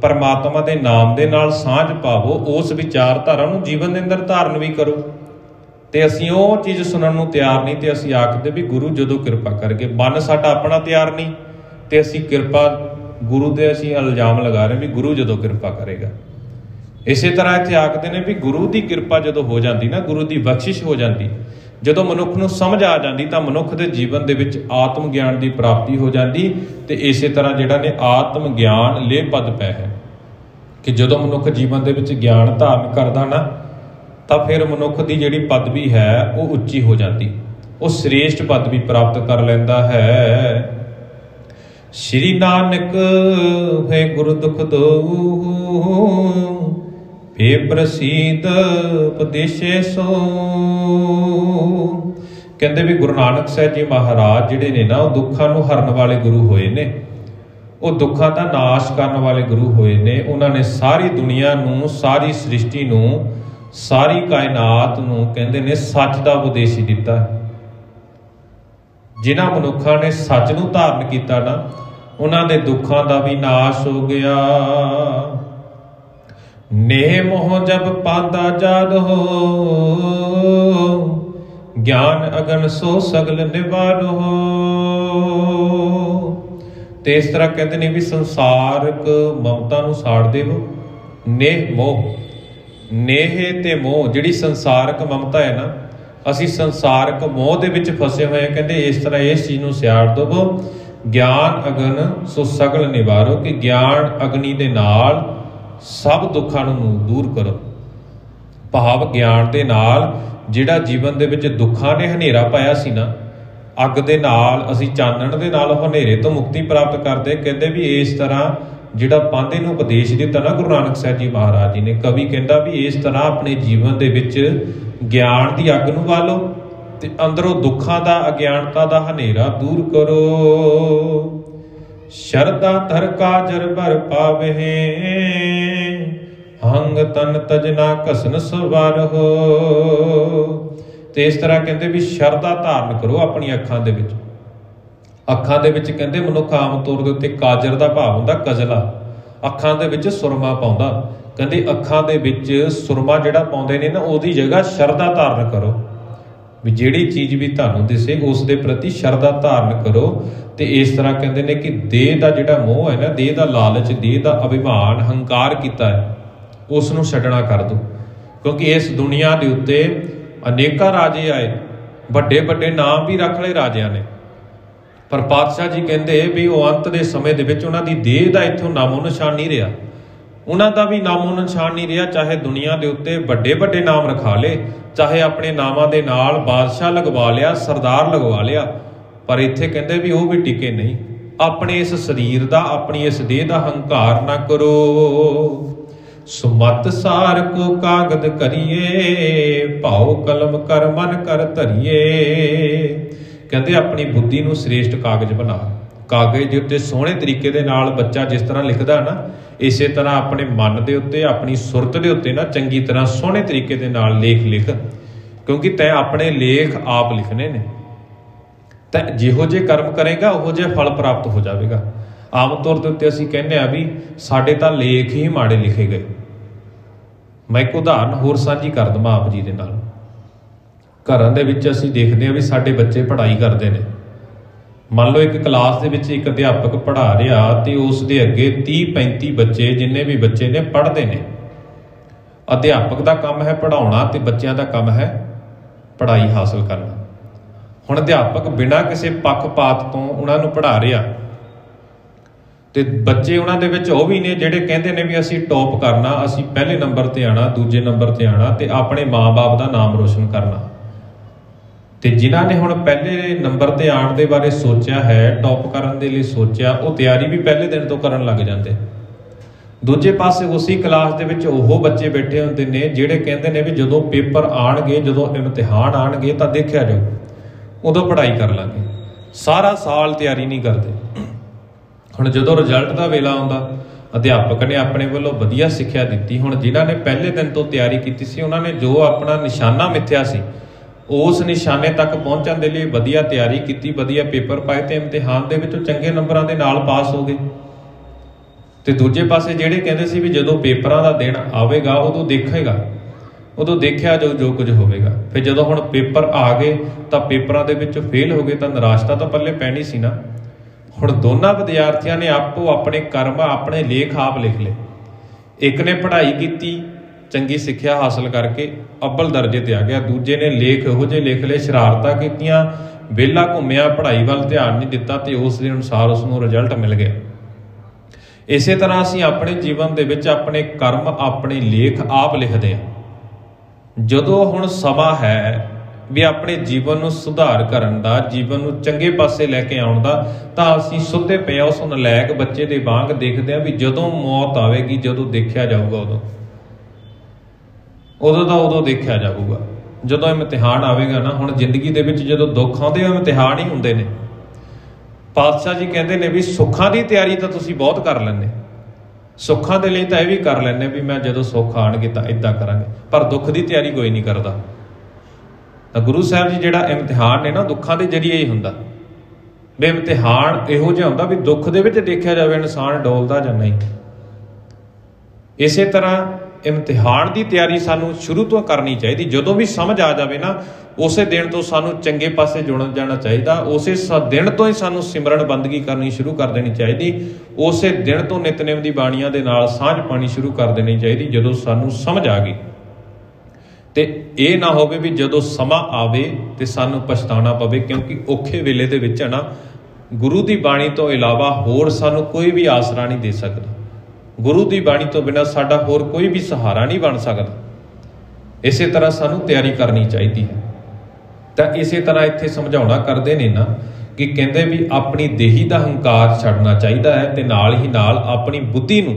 ਪਰਮਾਤਮਾ ਦੇ ਨਾਮ ਦੇ ਨਾਲ ਸਾਂਝ ਪਾਵੋ, ਉਸ ਵਿਚਾਰਧਾਰਾ ਨੂੰ ਜੀਵਨ ਦੇ ਅੰਦਰ ਧਾਰਨ ਵੀ ਕਰੋ। ਤੇ ਅਸੀਂ ਉਹ ਚੀਜ਼ ਸੁਣਨ ਨੂੰ ਤਿਆਰ ਨਹੀਂ, ਤੇ ਅਸੀਂ ਆਖਦੇ ਵੀ ਗੁਰੂ ਜਦੋਂ ਕਿਰਪਾ ਕਰਗੇ। ਮਨ ਸਾਡਾ ਆਪਣਾ ਤਿਆਰ ਨਹੀਂ ਤੇ ਅਸੀਂ ਕਿਰਪਾ ਗੁਰੂ ਦੇ ਅਸੀਂ ਇਲਜ਼ਾਮ ਲਗਾ ਰਹੇ ਵੀ ਗੁਰੂ ਜਦੋਂ ਕਿਰਪਾ ਕਰੇਗਾ। ਇਸੇ ਤਰ੍ਹਾਂ ਇੱਥੇ ਆਖਦੇ ਨੇ ਵੀ ਗੁਰੂ ਦੀ ਕਿਰਪਾ ਜਦੋਂ ਹੋ ਜਾਂਦੀ ਨਾ, ਗੁਰੂ ਦੀ ਬਖਸ਼ਿਸ਼ ਹੋ ਜਾਂਦੀ, ਜਦੋਂ ਮਨੁੱਖ ਨੂੰ ਸਮਝ ਆ ਜਾਂਦੀ, ਤਾਂ ਮਨੁੱਖ ਦੇ ਜੀਵਨ ਦੇ ਵਿੱਚ ਆਤਮ ਗਿਆਨ ਦੀ ਪ੍ਰਾਪਤੀ ਹੋ ਜਾਂਦੀ। ਤੇ ਇਸੇ ਤਰ੍ਹਾਂ ਜਿਹੜਾ ਨੇ ਆਤਮ ਗਿਆਨ ਲੇਹ ਪਦ ਪੈ ਹੈ ਕਿ ਜਦੋਂ ਮਨੁੱਖ ਜੀਵਨ ਦੇ ਵਿੱਚ ਗਿਆਨ ਧਾਰਨ ਕਰਦਾ ਨਾ, ਤਾਂ ਫਿਰ ਮਨੁੱਖ ਦੀ ਜਿਹੜੀ ਪਦਵੀ ਹੈ ਉਹ ਉੱਚੀ ਹੋ ਜਾਂਦੀ, ਉਹ ਸ੍ਰੇਸ਼ਟ ਪਦਵੀ ਪ੍ਰਾਪਤ ਕਰ ਲੈਂਦਾ ਹੈ। ਸ਼੍ਰੀ ਨਾਨਕ ਹੈ ਗੁਰੂ ਦੁਖ ਦਊ, ਏ ਪ੍ਰਸੀਦ ਉਪਦੇਸ਼ੇ ਸੋ। ਕਹਿੰਦੇ ਵੀ ਗੁਰੂ ਨਾਨਕ ਸਾਹਿਬ ਜੀ ਮਹਾਰਾਜ ਜਿਹੜੇ ਨੇ ਨਾ, ਉਹ ਦੁੱਖਾਂ ਨੂੰ ਹਰਨ ਵਾਲੇ ਗੁਰੂ ਹੋਏ ਨੇ, ਉਹ ਦੁੱਖਾਂ ਦਾ ਨਾਸ਼ ਕਰਨ ਵਾਲੇ ਗੁਰੂ ਹੋਏ ਨੇ। ਉਹਨਾਂ ਨੇ ਸਾਰੀ ਦੁਨੀਆ ਨੂੰ, ਸਾਰੀ ਸ੍ਰਿਸ਼ਟੀ ਨੂੰ, ਸਾਰੀ ਕਾਇਨਾਤ ਨੂੰ ਕਹਿੰਦੇ ਨੇ ਸੱਚ ਦਾ ਉਪਦੇਸ਼ ਦਿੱਤਾ। ਜਿਨ੍ਹਾਂ ਮਨੁੱਖਾਂ ਨੇ ਸੱਚ ਨੂੰ ਧਾਰਨ ਕੀਤਾ ਨਾ, ਉਹਨਾਂ ਦੇ ਦੁੱਖਾਂ ਦਾ ਵੀ ਨਾਸ਼ ਹੋ ਗਿਆ। ਨੇਹ ਮੋਹ ਜਬ ਪਾਂਦਾ ਜਾਦ ਹੋ, ਗਿਆਨ ਅਗਨ ਸੋ ਸਗਲ ਨਿਵਾਰ ਹੋ। ਤੇ ਇਸ ਤਰ੍ਹਾਂ ਕਹਿੰਦੇ ਨੇ ਵੀ ਸੰਸਾਰਕ ਮਮਤਾ ਨੂੰ ਸਾੜ ਦੇਵੋ। ਨੇਹ ਮੋਹ, ਨੇਹ ਤੇ ਮੋਹ, ਜਿਹੜੀ ਸੰਸਾਰਕ ਮਮਤਾ ਹੈ ਨਾ, ਅਸੀਂ ਸੰਸਾਰਕ ਮੋਹ ਦੇ ਵਿੱਚ ਫਸੇ ਹੋਏ ਹਾਂ। ਕਹਿੰਦੇ ਇਸ ਤਰ੍ਹਾਂ ਇਸ ਚੀਜ਼ ਨੂੰ ਸਿਆੜ ਦੇਵੋ। ਗਿਆਨ ਅਗਨ ਸੋ ਸਗਲ ਨਿਵਾਰੋ, ਕਿ ਗਿਆਨ ਅਗਨੀ ਦੇ ਨਾਲ ਸਭ ਦੁੱਖਾਂ ਨੂੰ ਦੂਰ ਕਰੋ। ਭਾਵ ਗਿਆਨ ਦੇ ਨਾਲ ਜਿਹੜਾ ਜੀਵਨ ਦੇ ਵਿੱਚ ਦੁੱਖਾਂ ਨੇ ਹਨੇਰਾ ਪਾਇਆ ਸੀ ਨਾ, ਅੱਗ ਦੇ ਨਾਲ ਅਸੀਂ ਚਾਨਣ ਦੇ ਨਾਲ ਹਨੇਰੇ ਤੋਂ ਮੁਕਤੀ ਪ੍ਰਾਪਤ ਕਰਦੇ। ਕਹਿੰਦੇ ਵੀ ਇਸ ਤਰ੍ਹਾਂ ਜਿਹੜਾ ਪਾਂਧੇ ਨੂੰ ਉਪਦੇਸ਼ ਦਿੱਤਾ ਨਾ ਗੁਰੂ ਨਾਨਕ ਸਾਹਿਬ ਜੀ ਮਹਾਰਾਜ ਜੀ ਨੇ, ਕਵੀ ਕਹਿੰਦਾ ਵੀ ਇਸ ਤਰ੍ਹਾਂ ਆਪਣੇ ਜੀਵਨ ਦੇ ਵਿੱਚ ਗਿਆਨ ਦੀ ਅੱਗ ਨੂੰ ਬਾਲੋ ਤੇ ਅੰਦਰੋਂ ਦੁੱਖਾਂ ਦਾ, ਅਗਿਆਨਤਾ ਦਾ ਹਨੇਰਾ ਦੂਰ ਕਰੋ। ਸ਼ਰਧਾ ਧਰ ਕਾਜਰ ਭਰ ਪਾਵੇ, ਹੰਗ ਤਨ ਤਜਨਾ ਕਸਨ ਸਵਾਰ ਹੋ। ਤੇ ਇਸ ਤਰ੍ਹਾਂ ਕਹਿੰਦੇ ਵੀ ਸ਼ਰਧਾ ਧਾਰਨ ਕਰੋ ਆਪਣੀ ਅੱਖਾਂ ਦੇ ਵਿੱਚ। ਅੱਖਾਂ ਦੇ ਵਿੱਚ ਕਹਿੰਦੇ ਮਨੁੱਖ ਆਮ ਤੌਰ ਦੇ ਉੱਤੇ ਕਾਜਰ ਦਾ ਭਾਵ ਹੁੰਦਾ ਕਜਲਾ, ਅੱਖਾਂ ਦੇ ਵਿੱਚ ਸੁਰਮਾ ਪਾਉਂਦਾ। ਕਹਿੰਦੇ ਅੱਖਾਂ ਦੇ ਵਿੱਚ ਸੁਰਮਾ ਜਿਹੜਾ ਪਾਉਂਦੇ ਨੇ ਨਾ, ਉਹਦੀ ਜਗ੍ਹਾ ਸ਼ਰਧਾ ਧਾਰਨ ਕਰੋ ਵੀ ਜਿਹੜੀ ਚੀਜ਼ ਵੀ ਤੁਹਾਨੂੰ ਦਿਸੇ ਉਸ ਦੇ ਪ੍ਰਤੀ ਸ਼ਰਧਾ ਧਾਰਨ ਕਰੋ। ਤੇ ਇਸ ਤਰ੍ਹਾਂ ਕਹਿੰਦੇ ਨੇ ਕਿ ਦੇਹ ਦਾ ਜਿਹੜਾ ਮੋਹ ਹੈ ਨਾ, ਦੇਹ ਦਾ ਲਾਲਚ, ਦੇਹ ਦਾ ਅਭਿਮਾਨ, ਹੰਕਾਰ ਕੀਤਾ ਹੈ, ਉਸ ਨੂੰ ਛੱਡਣਾ ਕਰ ਦਿਓ। ਕਿਉਂਕਿ ਇਸ ਦੁਨੀਆ ਦੇ ਉੱਤੇ ਅਨੇਕਾਂ ਰਾਜੇ ਆਏ, ਵੱਡੇ ਵੱਡੇ ਨਾਮ ਵੀ ਰੱਖ ਲਏ ਰਾਜਿਆਂ ਨੇ, ਪਰ ਪਾਤਸ਼ਾਹ ਜੀ ਕਹਿੰਦੇ ਵੀ ਉਹ ਅੰਤ ਦੇ ਸਮੇਂ ਦੇ ਵਿੱਚ ਉਹਨਾਂ ਦੀ ਦੇਹ ਦਾ ਇੱਥੋਂ ਨਾਮੋ ਨਿਸ਼ਾਨ ਨਹੀਂ ਰਿਹਾ, ਉਹਨਾਂ ਦਾ ਵੀ ਨਾਮੋ ਨਿਸ਼ਾਨ ਨਹੀਂ ਰਿਹਾ। ਚਾਹੇ ਦੁਨੀਆ ਦੇ ਉੱਤੇ ਵੱਡੇ ਵੱਡੇ ਨਾਮ ਰਖਾ ਲਏ, ਚਾਹੇ ਆਪਣੇ ਨਾਮਾਂ ਦੇ ਨਾਲ ਬਾਦਸ਼ਾਹ ਲਗਵਾ ਲਿਆ, ਸਰਦਾਰ ਲਗਵਾ ਲਿਆ, ਪਰ ਇੱਥੇ ਕਹਿੰਦੇ ਵੀ ਉਹ ਵੀ ਟਿਕੇ ਨਹੀਂ। ਆਪਣੇ ਇਸ ਸਰੀਰ ਦਾ, ਆਪਣੀ ਇਸ ਦੇਹ ਦਾ ਹੰਕਾਰ ਨਾ ਕਰੋ। ਸੁਮਤ ਸਾਰ ਕੋ ਕਾਗਦ ਕਰੀਏ, ਭਾਉ ਕਲਮ ਕਰ ਮਨ ਕਰ ਧਰੀਏ। ਕਹਿੰਦੇ ਆਪਣੀ ਬੁੱਧੀ ਨੂੰ ਸ੍ਰੇਸ਼ਟ ਕਾਗਜ਼ ਬਣਾ, ਕਾਗਜ਼ ਦੇ ਉੱਤੇ ਸੋਹਣੇ ਤਰੀਕੇ ਦੇ ਨਾਲ ਬੱਚਾ ਜਿਸ ਤਰ੍ਹਾਂ ਲਿਖਦਾ ਨਾ, ਇਸੇ ਤਰ੍ਹਾਂ ਆਪਣੇ ਮਨ ਦੇ ਉੱਤੇ, ਆਪਣੀ ਸੁਰਤ ਦੇ ਉੱਤੇ ਨਾ ਚੰਗੀ ਤਰ੍ਹਾਂ ਸੋਹਣੇ ਤਰੀਕੇ ਦੇ ਨਾਲ ਲੇਖ ਲਿਖ, ਕਿਉਂਕਿ ਤੈਂ ਆਪਣੇ ਲੇਖ ਆਪ ਲਿਖਣੇ ਨੇ। ਤਾਂ ਜਿਹੋ ਜਿਹੇ ਕਰਮ ਕਰੇਗਾ ਉਹੋ ਜਿਹਾ ਫਲ ਪ੍ਰਾਪਤ ਹੋ ਜਾਵੇਗਾ। ਆਮ ਤੌਰ ਦੇ ਉੱਤੇ ਅਸੀਂ ਕਹਿੰਦੇ ਹਾਂ ਵੀ ਸਾਡੇ ਤਾਂ ਲੇਖ ਹੀ ਮਾੜੇ ਲਿਖੇ ਗਏ। ਮੈਂ ਇੱਕ ਉਦਾਹਰਨ ਹੋਰ ਸਾਂਝੀ ਕਰ ਦੇਵਾਂ ਆਪ ਜੀ ਦੇ ਨਾਲ। ਘਰਾਂ ਦੇ ਵਿੱਚ ਅਸੀਂ ਦੇਖਦੇ ਹਾਂ ਵੀ ਸਾਡੇ ਬੱਚੇ ਪੜ੍ਹਾਈ ਕਰਦੇ ਨੇ। ਮੰਨ ਲਓ ਇੱਕ ਕਲਾਸ ਦੇ ਵਿੱਚ ਇੱਕ ਅਧਿਆਪਕ ਪੜ੍ਹਾ ਰਿਹਾ ਅਤੇ ਉਸ ਦੇ ਅੱਗੇ 30-35 ਬੱਚੇ, ਜਿੰਨੇ ਵੀ ਬੱਚੇ ਨੇ, ਪੜ੍ਹਦੇ ਨੇ। ਅਧਿਆਪਕ ਦਾ ਕੰਮ ਹੈ ਪੜ੍ਹਾਉਣਾ ਅਤੇ ਬੱਚਿਆਂ ਦਾ ਕੰਮ ਹੈ ਪੜ੍ਹਾਈ ਹਾਸਲ ਕਰਨਾ। ਹੁਣ ਅਧਿਆਪਕ ਬਿਨਾਂ ਕਿਸੇ ਪੱਖਪਾਤ ਤੋਂ ਉਹਨਾਂ ਨੂੰ ਪੜ੍ਹਾ ਰਿਹਾ ਅਤੇ ਬੱਚੇ ਉਹਨਾਂ ਦੇ ਵਿੱਚ ਉਹ ਵੀ ਨੇ ਜਿਹੜੇ ਕਹਿੰਦੇ ਨੇ ਵੀ ਅਸੀਂ ਟੌਪ ਕਰਨਾ, ਅਸੀਂ ਪਹਿਲੇ ਨੰਬਰ 'ਤੇ ਆਉਣਾ, ਦੂਜੇ ਨੰਬਰ 'ਤੇ ਆਉਣਾ ਅਤੇ ਆਪਣੇ ਮਾਂ-ਬਾਪ ਦਾ ਨਾਮ ਰੋਸ਼ਨ ਕਰਨਾ। ਅਤੇ ਜਿਨ੍ਹਾਂ ਨੇ ਹੁਣ ਪਹਿਲੇ ਨੰਬਰ 'ਤੇ ਆਉਣ ਦੇ ਬਾਰੇ ਸੋਚਿਆ ਹੈ, ਟੌਪ ਕਰਨ ਦੇ ਲਈ ਸੋਚਿਆ, ਉਹ ਤਿਆਰੀ ਵੀ ਪਹਿਲੇ ਦਿਨ ਤੋਂ ਕਰਨ ਲੱਗ ਜਾਂਦੇ। ਦੂਜੇ ਪਾਸੇ ਉਸੇ ਕਲਾਸ ਦੇ ਵਿੱਚ ਉਹ ਬੱਚੇ ਬੈਠੇ ਹੁੰਦੇ ਨੇ ਜਿਹੜੇ ਕਹਿੰਦੇ ਨੇ ਵੀ ਜਦੋਂ ਪੇਪਰ ਆਉਣਗੇ, ਜਦੋਂ ਇਮਤਿਹਾਨ ਆਉਣਗੇ ਤਾਂ ਦੇਖਿਆ ਜਾਊ, ਉਦੋਂ ਪੜ੍ਹਾਈ ਕਰ ਲਾਂਗੇ। ਸਾਰਾ ਸਾਲ ਤਿਆਰੀ ਨਹੀਂ ਕਰਦੇ। ਹੁਣ ਜਦੋਂ ਰਿਜ਼ਲਟ ਦਾ ਵੇਲਾ ਆਉਂਦਾ, ਅਧਿਆਪਕ ਨੇ ਆਪਣੇ ਵੱਲੋਂ ਵਧੀਆ ਸਿੱਖਿਆ ਦਿੱਤੀ। ਹੁਣ ਜਿਨ੍ਹਾਂ ਨੇ ਪਹਿਲੇ ਦਿਨ ਤੋਂ ਤਿਆਰੀ ਕੀਤੀ ਸੀ, ਉਹਨਾਂ ਨੇ ਜੋ ਆਪਣਾ ਨਿਸ਼ਾਨਾ ਮਿੱਥਿਆ ਸੀ, ਉਸ ਨਿਸ਼ਾਨੇ ਤੱਕ ਪਹੁੰਚਣ ਦੇ ਲਈ ਵਧੀਆ ਤਿਆਰੀ ਕੀਤੀ, ਵਧੀਆ ਪੇਪਰ ਪਾਏ ਅਤੇ ਇਮਤਿਹਾਨ ਦੇ ਵਿੱਚ ਚੰਗੇ ਨੰਬਰਾਂ ਦੇ ਨਾਲ ਪਾਸ ਹੋ ਗਏ। ਅਤੇ ਦੂਜੇ ਪਾਸੇ ਜਿਹੜੇ ਕਹਿੰਦੇ ਸੀ ਵੀ ਜਦੋਂ ਪੇਪਰਾਂ ਦਾ ਦਿਨ ਆਵੇਗਾ ਉਦੋਂ ਦੇਖੇਗਾ, ਉਦੋਂ ਦੇਖਿਆ ਜਾਊ ਜੋ ਕੁਝ ਹੋਵੇਗਾ। ਫਿਰ ਜਦੋਂ ਹੁਣ ਪੇਪਰ ਆ ਗਏ ਤਾਂ ਪੇਪਰਾਂ ਦੇ ਵਿੱਚ ਫੇਲ ਹੋ ਗਏ ਤਾਂ ਨਿਰਾਸ਼ਤਾ ਤਾਂ ਪੱਲੇ ਪੈਣੀ ਸੀ ਨਾ। ਹੁਣ ਦੋਨਾਂ ਵਿਦਿਆਰਥੀਆਂ ਨੇ ਆਪੋ ਆਪਣੇ ਕਰਮ, ਆਪਣੇ ਲੇਖ ਆਪ ਲਿਖ ਲਏ। ਇੱਕ ਨੇ ਪੜ੍ਹਾਈ ਕੀਤੀ, ਚੰਗੀ ਸਿੱਖਿਆ ਹਾਸਲ ਕਰਕੇ ਅੱਵਲ ਦਰਜੇ 'ਤੇ ਆ ਗਿਆ। ਦੂਜੇ ਨੇ ਲੇਖ ਇਹੋ ਜਿਹੇ ਲਿਖ ਲਏ, ਸ਼ਰਾਰਤਾਂ ਕੀਤੀਆਂ, ਵਿਹਲਾ ਘੁੰਮਿਆ, ਪੜ੍ਹਾਈ ਵੱਲ ਧਿਆਨ ਨਹੀਂ ਦਿੱਤਾ ਅਤੇ ਉਸ ਦੇ ਅਨੁਸਾਰ ਉਸਨੂੰ ਰਿਜ਼ਲਟ ਮਿਲ ਗਿਆ। ਇਸੇ ਤਰ੍ਹਾਂ ਅਸੀਂ ਆਪਣੇ ਜੀਵਨ ਦੇ ਵਿੱਚ ਆਪਣੇ ਕਰਮ, ਆਪਣੇ ਲੇਖ ਆਪ ਲਿਖਦੇ ਹਾਂ। ਜਦੋਂ ਹੁਣ ਸਮਾਂ ਹੈ ਵੀ ਆਪਣੇ ਜੀਵਨ ਨੂੰ ਸੁਧਾਰ ਕਰਨ ਦਾ, ਜੀਵਨ ਨੂੰ ਚੰਗੇ ਪਾਸੇ ਲੈ ਕੇ ਆਉਣ ਦਾ, ਤਾਂ ਅਸੀਂ ਸੁੱਤੇ ਪਏ ਉਸ ਨਲਾਇਕ ਬੱਚੇ ਦੇ ਵਾਂਗ ਦੇਖਦੇ ਹਾਂ ਵੀ ਜਦੋਂ ਮੌਤ ਆਵੇਗੀ, ਜਦੋਂ ਦੇਖਿਆ ਜਾਊਗਾ ਉਦੋਂ ਦੇਖਿਆ ਜਾਊਗਾ। ਜਦੋਂ ਇਮਤਿਹਾਨ ਆਵੇਗਾ ਨਾ, ਹੁਣ ਜ਼ਿੰਦਗੀ ਦੇ ਵਿੱਚ ਜਦੋਂ ਦੁੱਖ ਆਉਂਦੇ ਉਹ ਇਮਤਿਹਾਨ ਹੀ ਹੁੰਦੇ ਨੇ। ਪਾਤਸ਼ਾਹ ਜੀ ਕਹਿੰਦੇ ਨੇ ਵੀ ਸੁੱਖਾਂ ਦੀ ਤਿਆਰੀ ਤਾਂ ਤੁਸੀਂ ਬਹੁਤ ਕਰ ਲੈਂਦੇ, ਸੁੱਖਾਂ ਦੇ ਲਈ ਤਾਂ ਇਹ ਵੀ ਕਰ ਲੈਂਦੇ ਵੀ ਮੈਂ ਜਦੋਂ ਸੁੱਖ ਆਉਣਗੇ ਤਾਂ ਇੱਦਾਂ ਕਰਾਂਗੇ, ਪਰ ਦੁੱਖ ਦੀ ਤਿਆਰੀ ਕੋਈ ਨਹੀਂ ਕਰਦਾ। ਤਾਂ ਗੁਰੂ ਸਾਹਿਬ ਜੀ ਜਿਹੜਾ ਇਮਤਿਹਾਨ ਨੇ ਨਾ, ਦੁੱਖਾਂ ਦੇ ਜ਼ਰੀਏ ਹੀ ਹੁੰਦਾ। ਵੀ ਇਮਤਿਹਾਨ ਇਹੋ ਜਿਹਾ ਹੁੰਦਾ ਵੀ ਦੁੱਖ ਦੇ ਵਿੱਚ ਦੇਖਿਆ ਜਾਵੇ ਇਨਸਾਨ ਡੋਲਦਾ ਜਾਂ ਨਹੀਂ। ਇਸੇ ਤਰ੍ਹਾਂ ਇਮਤਿਹਾਨ ਦੀ ਤਿਆਰੀ ਸਾਨੂੰ ਸ਼ੁਰੂ ਤੋਂ ਕਰਨੀ ਚਾਹੀਦੀ। ਜਦੋਂ ਵੀ ਸਮਝ ਆ ਜਾਵੇ ਨਾ, ਉਸੇ ਦਿਨ ਤੋਂ ਸਾਨੂੰ ਚੰਗੇ ਪਾਸੇ ਜੁੜ ਜਾਣਾ ਚਾਹੀਦਾ। ਉਸੇ ਦਿਨ ਤੋਂ ਹੀ ਸਾਨੂੰ ਸਿਮਰਨ ਬੰਦਗੀ ਕਰਨੀ ਸ਼ੁਰੂ ਕਰ ਦੇਣੀ ਚਾਹੀਦੀ। ਉਸੇ ਦਿਨ ਤੋਂ ਨਿਤਨੇਮ ਦੀ ਬਾਣੀਆਂ ਦੇ ਨਾਲ ਸਾਂਝ ਪਾਣੀ ਸ਼ੁਰੂ ਕਰ ਦੇਣੀ ਚਾਹੀਦੀ, ਜਦੋਂ ਸਾਨੂੰ ਸਮਝ ਆ ਗਈ। ਅਤੇ ਇਹ ਨਾ ਹੋਵੇ ਵੀ ਜਦੋਂ ਸਮਾਂ ਆਵੇ ਅਤੇ ਸਾਨੂੰ ਪਛਤਾਉਣਾ ਪਵੇ, ਕਿਉਂਕਿ ਔਖੇ ਵੇਲੇ ਦੇ ਵਿੱਚ ਨਾ ਗੁਰੂ ਦੀ ਬਾਣੀ ਤੋਂ ਇਲਾਵਾ ਹੋਰ ਸਾਨੂੰ ਕੋਈ ਵੀ ਆਸਰਾ ਨਹੀਂ ਦੇ ਸਕਦਾ। ਗੁਰੂ ਦੀ ਬਾਣੀ ਤੋਂ ਬਿਨਾਂ ਸਾਡਾ ਹੋਰ ਕੋਈ ਵੀ ਸਹਾਰਾ ਨਹੀਂ ਬਣ ਸਕਦਾ। ਇਸੇ ਤਰ੍ਹਾਂ ਸਾਨੂੰ ਤਿਆਰੀ ਕਰਨੀ ਚਾਹੀਦੀ ਹੈ। ਤਾਂ ਇਸੇ ਤਰ੍ਹਾਂ ਇੱਥੇ ਸਮਝਾਉਣਾ ਕਰਦੇ ਨੇ ਨਾ ਕਿ ਕਹਿੰਦੇ ਵੀ ਆਪਣੀ ਦੇਹੀ ਦਾ ਹੰਕਾਰ ਛੱਡਣਾ ਚਾਹੀਦਾ ਹੈ ਅਤੇ ਨਾਲ ਹੀ ਨਾਲ ਆਪਣੀ ਬੁੱਧੀ ਨੂੰ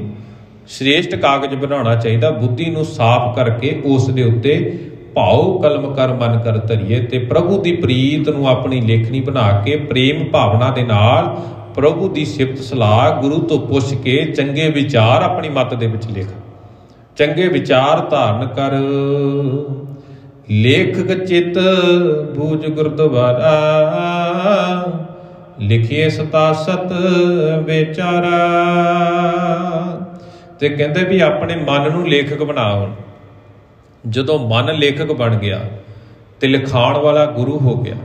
ਸ਼੍ਰੇਸ਼ਟ ਕਾਗਜ਼ ਬਣਾਉਣਾ ਚਾਹੀਦਾ। ਬੁੱਧੀ ਨੂੰ ਸਾਫ਼ ਕਰਕੇ ਉਸ ਦੇ ਉੱਤੇ ਭਾਉ ਕਲਮ ਕਰ ਮਨ ਕਰ ਧਰੀਏ ਅਤੇ ਪ੍ਰਭੂ ਦੀ ਪ੍ਰੀਤ ਨੂੰ ਆਪਣੀ ਲੇਖਣੀ ਬਣਾ ਕੇ ਪ੍ਰੇਮ ਭਾਵਨਾ ਦੇ ਨਾਲ ਪ੍ਰਭੂ ਦੀ ਸਿਫਤ ਸਲਾਹ ਗੁਰੂ ਤੋਂ ਪੁੱਛ ਕੇ ਚੰਗੇ ਵਿਚਾਰ ਆਪਣੀ ਮੱਤ ਦੇ ਵਿੱਚ ਲਿਖ। ਚੰਗੇ ਵਿਚਾਰ ਧਾਰਨ ਕਰ, ਲੇਖਕ ਚਿੱਤ ਬੂਝ ਗੁਰਦੁਆਰਾ, ਲਿਖੀਏ ਸਤਾਸਤ ਵਿਚਾਰਾ। ਤੇ ਕਹਿੰਦੇ ਵੀ ਆਪਣੇ ਮਨ ਨੂੰ ਲੇਖਕ ਬਣਾ। ਹੁਣ ਜਦੋਂ ਮਨ ਲੇਖਕ ਬਣ ਗਿਆ ਤੇ ਲਿਖਾਉਣ ਵਾਲਾ ਗੁਰੂ ਹੋ ਗਿਆ,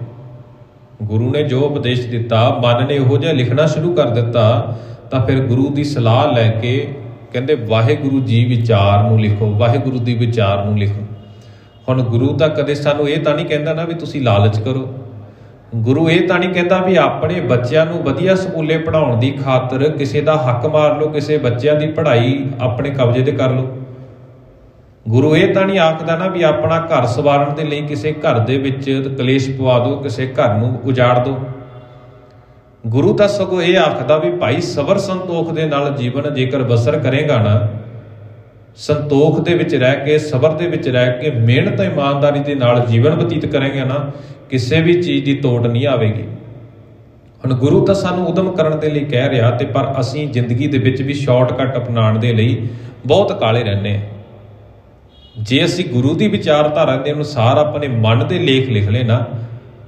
ਗੁਰੂ ਨੇ ਜੋ ਉਪਦੇਸ਼ ਦਿੱਤਾ, ਮਨ ਨੇ ਉਹੋ ਜਿਹਾ ਲਿਖਣਾ ਸ਼ੁਰੂ ਕਰ ਦਿੱਤਾ, ਤਾਂ ਫਿਰ ਗੁਰੂ ਦੀ ਸਲਾਹ ਲੈ ਕੇ ਕਹਿੰਦੇ ਵਾਹਿਗੁਰੂ ਜੀ ਵਿਚਾਰ ਨੂੰ ਲਿਖੋ, ਵਾਹਿਗੁਰੂ ਦੀ ਵਿਚਾਰ ਨੂੰ ਲਿਖੋ। ਹੁਣ ਗੁਰੂ ਤਾਂ ਕਦੇ ਸਾਨੂੰ ਇਹ ਤਾਂ ਨਹੀਂ ਕਹਿੰਦਾ ਨਾ ਵੀ ਤੁਸੀਂ ਲਾਲਚ ਕਰੋ। ਗੁਰੂ ਇਹ ਤਾਂ ਨਹੀਂ ਕਹਿੰਦਾ ਵੀ ਆਪਣੇ ਬੱਚਿਆਂ ਨੂੰ ਵਧੀਆ ਸਕੂਲੇ ਪੜ੍ਹਾਉਣ ਦੀ ਖਾਤਰ ਕਿਸੇ ਦਾ ਹੱਕ ਮਾਰ ਲਓ, ਕਿਸੇ ਬੱਚਿਆਂ ਦੀ ਪੜ੍ਹਾਈ ਆਪਣੇ ਕਬਜ਼ੇ 'ਤੇ ਕਰ ਲਓ। ਗੁਰੂ ਇਹ ਤਾਂ ਨਹੀਂ ਆਖਦਾ ਨਾ ਵੀ ਆਪਣਾ ਘਰ ਸਵਾਰਨ ਦੇ ਲਈ ਕਿਸੇ ਘਰ ਦੇ ਵਿੱਚ ਕਲੇਸ਼ ਪਵਾ ਦਿਓ, ਕਿਸੇ ਘਰ ਨੂੰ ਉਜਾੜ ਦਿਓ। ਗੁਰੂ ਤਾਂ ਸਗੋਂ ਇਹ ਆਖਦਾ ਵੀ ਭਾਈ ਸਬਰ ਸੰਤੋਖ ਦੇ ਨਾਲ ਜੀਵਨ ਜੇਕਰ ਬਸਰ ਕਰੇਗਾ ਨਾ, ਸੰਤੋਖ ਦੇ ਵਿੱਚ ਰਹਿ ਕੇ, ਸਬਰ ਦੇ ਵਿੱਚ ਰਹਿ ਕੇ, ਮਿਹਨਤ ਇਮਾਨਦਾਰੀ ਦੇ ਨਾਲ ਜੀਵਨ ਬਤੀਤ ਕਰੇਗਾ ਨਾ, ਕਿਸੇ ਵੀ ਚੀਜ਼ ਦੀ ਤੋੜ ਨਹੀਂ ਆਵੇਗੀ। ਹੁਣ ਗੁਰੂ ਤਾਂ ਸਾਨੂੰ ਉਦਮ ਕਰਨ ਦੇ ਲਈ ਕਹਿ ਰਿਹਾ, ਤੇ ਪਰ ਅਸੀਂ ਜ਼ਿੰਦਗੀ ਦੇ ਵਿੱਚ ਵੀ ਸ਼ਾਰਟਕਟ ਅਪਣਾਉਣ ਦੇ ਲਈ ਬਹੁਤ ਕਾਲੇ ਰਹਿੰਦੇ ਹਾਂ। ਜੇ ਅਸੀਂ ਗੁਰੂ ਦੀ ਵਿਚਾਰਧਾਰਾ ਦੇ ਅਨੁਸਾਰ ਆਪਣੇ ਮਨ ਦੇ ਲੇਖ ਲਿਖ ਲਏ ਨਾ,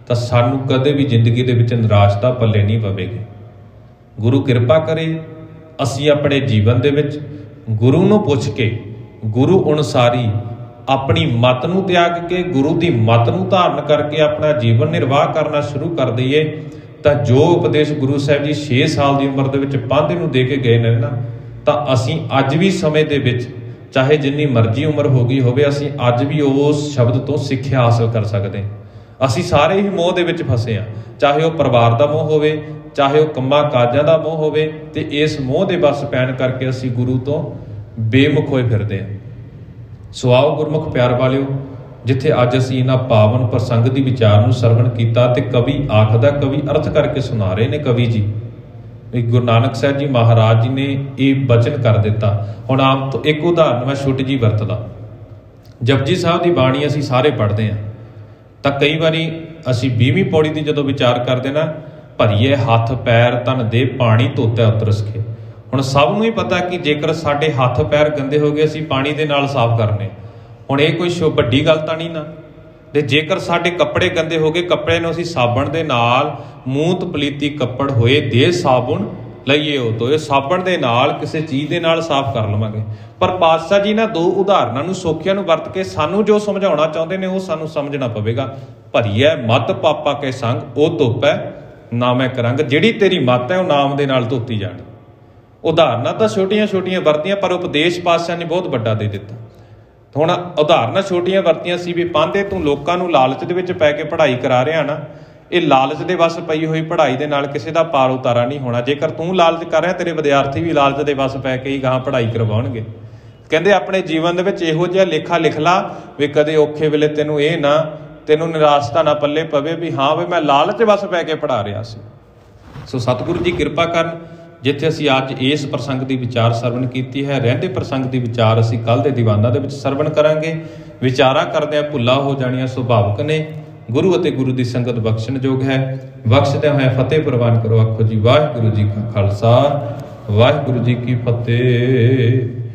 ਤਾਂ ਸਾਨੂੰ ਕਦੇ ਵੀ ਜ਼ਿੰਦਗੀ ਦੇ ਵਿੱਚ ਨਿਰਾਸ਼ਤਾ ਪੱਲੇ ਨਹੀਂ ਪਵੇਗੀ। ਗੁਰੂ ਕਿਰਪਾ ਕਰੇ ਅਸੀਂ ਆਪਣੇ ਜੀਵਨ ਦੇ ਵਿੱਚ ਗੁਰੂ ਨੂੰ ਪੁੱਛ ਕੇ, ਗੁਰੂ ਅਨੁਸਾਰੀ ਆਪਣੀ ਮੱਤ ਨੂੰ ਤਿਆਗ ਕੇ, ਗੁਰੂ ਦੀ ਮੱਤ ਨੂੰ ਧਾਰਨ ਕਰਕੇ ਆਪਣਾ ਜੀਵਨ ਨਿਰਵਾਹ ਕਰਨਾ ਸ਼ੁਰੂ ਕਰ ਦਈਏ, ਤਾਂ ਜੋ ਉਪਦੇਸ਼ ਗੁਰੂ ਸਾਹਿਬ ਜੀ 6 ਸਾਲ ਦੀ ਉਮਰ ਦੇ ਵਿੱਚ ਪਾਂਧੇ ਨੂੰ ਦੇ ਕੇ ਗਏ ਨੇ ਨਾ, ਤਾਂ ਅਸੀਂ ਅੱਜ ਵੀ ਸਮੇਂ ਦੇ ਵਿੱਚ, ਚਾਹੇ ਜਿੰਨੀ ਮਰਜ਼ੀ ਉਮਰ ਹੋ ਗਈ ਹੋਵੇ, ਅਸੀਂ ਅੱਜ ਵੀ ਉਸ ਸ਼ਬਦ ਤੋਂ ਸਿੱਖਿਆ ਹਾਸਲ ਕਰ ਸਕਦੇ ਹਾਂ। ਅਸੀਂ ਸਾਰੇ ਹੀ ਮੋਹ ਦੇ ਵਿੱਚ ਫਸੇ ਹਾਂ, ਚਾਹੇ ਉਹ ਪਰਿਵਾਰ ਦਾ ਮੋਹ ਹੋਵੇ, ਚਾਹੇ ਉਹ ਕੰਮਾਂ ਕਾਜਾਂ ਦਾ ਮੋਹ ਹੋਵੇ, ਤੇ ਇਸ ਮੋਹ ਦੇ ਵੱਸ ਪੈਣ ਕਰਕੇ ਅਸੀਂ ਗੁਰੂ ਤੋਂ ਬੇਮੁਖ ਹੋਏ ਫਿਰਦੇ ਹਾਂ। ਸੋ ਆਓ ਗੁਰਮੁਖ ਪਿਆਰ ਵਾਲਿਓ, ਜਿੱਥੇ ਅੱਜ ਅਸੀਂ ਇਹਨਾਂ ਪਾਵਨ ਪ੍ਰਸੰਗ ਦੀ ਵਿਚਾਰ ਨੂੰ ਸਰਵਣ ਕੀਤਾ, ਤੇ ਕਵੀ ਆਖਦਾ, ਕਵੀ ਅਰਥ ਕਰਕੇ ਸੁਣਾ ਰਹੇ ਨੇ ਕਵੀ ਜੀ, ਗੁਰੂ ਨਾਨਕ ਸਾਹਿਬ ਜੀ ਮਹਾਰਾਜ ਜੀ ਨੇ ਇਹ ਬਚਨ ਕਰ ਦਿੱਤਾ। ਹੁਣ ਆਮ ਤੋਂ ਇੱਕ ਉਦਾਹਰਨ ਮੈਂ ਛੋਟੀ ਜਿਹੀ ਵਰਤਦਾ। ਜਪਜੀ ਸਾਹਿਬ ਦੀ ਬਾਣੀ ਅਸੀਂ ਸਾਰੇ ਪੜ੍ਹਦੇ ਹਾਂ, ਤਾਂ ਕਈ ਵਾਰੀ ਅਸੀਂ 20ਵੀਂ ਪੌੜੀ ਦੀ ਜਦੋਂ ਵਿਚਾਰ ਕਰਦੇ ਨਾ, ਭਰੀਏ ਹੱਥ ਪੈਰ ਤਨ ਦੇ ਪਾਣੀ ਧੋਤਾ ਉਤਰਸ ਕੇ। ਹੁਣ ਸਭ ਨੂੰ ਹੀ ਪਤਾ ਕਿ ਜੇਕਰ ਸਾਡੇ ਹੱਥ ਪੈਰ ਗੰਦੇ ਹੋ ਗਏ, ਅਸੀਂ ਪਾਣੀ ਦੇ ਨਾਲ ਸਾਫ਼ ਕਰਨੇ। ਹੁਣ ਇਹ ਕੋਈ ਵੱਡੀ ਗੱਲ ਤਾਂ ਨਹੀਂ ਨਾ। ਤੇ ਜੇਕਰ ਸਾਡੇ ਕੱਪੜੇ ਗੰਦੇ ਹੋ ਗਏ, ਕੱਪੜੇ ਨੂੰ ਅਸੀਂ ਸਾਬਣ ਦੇ ਨਾਲ, ਮੂੰਹ ਪਲੀਤੀ ਕੱਪੜ ਹੋਏ ਦੇ ਸਾਬੁਣ ਲਈਏ, ਉਹ ਧੋਏ, ਸਾਬਣ ਦੇ ਨਾਲ ਕਿਸੇ ਚੀਜ਼ ਦੇ ਨਾਲ ਸਾਫ਼ ਕਰ ਲਵਾਂਗੇ। ਪਰ ਪਾਤਸ਼ਾਹ ਜੀ ਨਾ ਦੋ ਉਦਾਹਰਨਾਂ ਨੂੰ ਸੌਖਿਆਂ ਨੂੰ ਵਰਤ ਕੇ ਸਾਨੂੰ ਜੋ ਸਮਝਾਉਣਾ ਚਾਹੁੰਦੇ ਨੇ, ਉਹ ਸਾਨੂੰ ਸਮਝਣਾ ਪਵੇਗਾ। ਭਰੀਏ ਮੱਤ ਪਾਪਾ ਕੇ ਸੰਗ ਉਹ ਧੋਪੈ ਨਾਮੈ ਕਰੰਗ। ਜਿਹੜੀ ਤੇਰੀ ਮੱਤ ਹੈ ਉਹ ਨਾਮ ਦੇ ਨਾਲ ਧੋਤੀ ਜਾਣੀ। ਉਦਾਹਰਨਾਂ ਤਾਂ ਛੋਟੀਆਂ ਛੋਟੀਆਂ ਵਰਤੀਆਂ, ਪਰ ਉਪਦੇਸ਼ ਪਾਤਸ਼ਾਹ ਨੇ ਬਹੁਤ ਵੱਡਾ ਦੇ ਦਿੱਤਾ। ਹੁਣ ਉਦਾਹਰਨਾਂ ਛੋਟੀਆਂ ਵਰਤੀਆਂ ਸੀ ਵੀ ਪਾਂਧੇ ਤੂੰ ਲੋਕਾਂ ਨੂੰ ਲਾਲਚ ਦੇ ਵਿੱਚ ਪੈ ਕੇ ਪੜ੍ਹਾਈ ਕਰਾ ਰਿਹਾ ਨਾ, ਇਹ ਲਾਲਚ ਦੇ ਵੱਸ ਪਈ ਹੋਈ ਪੜ੍ਹਾਈ ਦੇ ਨਾਲ ਕਿਸੇ ਦਾ ਪਾਰ ਉਤਾਰਾ ਨਹੀਂ ਹੋਣਾ। ਜੇਕਰ ਤੂੰ ਲਾਲਚ ਕਰ ਰਿਹਾ, ਤੇਰੇ ਵਿਦਿਆਰਥੀ ਵੀ ਲਾਲਚ ਦੇ ਵੱਸ ਪੈ ਕੇ ਹੀ ਗਾਹਾਂ ਪੜ੍ਹਾਈ ਕਰਵਾਉਣਗੇ। ਕਹਿੰਦੇ ਆਪਣੇ ਜੀਵਨ ਦੇ ਵਿੱਚ ਇਹੋ ਜਿਹਾ ਲੇਖਾ ਲਿਖ ਲਾ ਵੀ ਕਦੇ ਔਖੇ ਵੇਲੇ ਤੈਨੂੰ ਨਿਰਾਸ਼ਤਾ ਨਾ ਪੱਲੇ ਪਵੇ ਵੀ ਹਾਂ ਵੀ ਮੈਂ ਲਾਲਚ ਵੱਸ ਪੈ ਕੇ ਪੜ੍ਹਾ ਰਿਹਾ ਸੀ। ਸੋ ਸਤਿਗੁਰੂ ਜੀ ਕਿਰਪਾ ਕਰਨ, ਜਿੱਥੇ ਅਸੀਂ ਅੱਜ ਇਸ ਪ੍ਰਸੰਗ ਦੀ ਵਿਚਾਰ ਸਰਵਣ ਕੀਤੀ ਹੈ, ਰਹਿੰਦੇ ਪ੍ਰਸੰਗ ਦੀ ਵਿਚਾਰ ਅਸੀਂ ਕੱਲ੍ਹ ਦੇ ਦੀਵਾਨਾਂ ਦੇ ਵਿੱਚ ਸਰਵਣ ਕਰਾਂਗੇ। ਵਿਚਾਰਾਂ ਕਰਦਿਆਂ ਭੁੱਲਾਂ ਹੋ ਜਾਣੀਆਂ ਸੁਭਾਵਿਕ ਨੇ। ਗੁਰੂ ਅਤੇ ਗੁਰੂ ਦੀ ਸੰਗਤ ਬਖਸ਼ਣਯੋਗ ਹੈ। ਬਖਸ਼ਦਿਆਂ ਹੋਇਆ ਫਤਿਹ ਪ੍ਰਵਾਨ ਕਰੋ। ਆਖੋ ਜੀ ਵਾਹਿਗੁਰੂ ਜੀ ਕਾ ਖਾਲਸਾ, ਵਾਹਿਗੁਰੂ ਜੀ ਕੀ ਫਤਿਹ।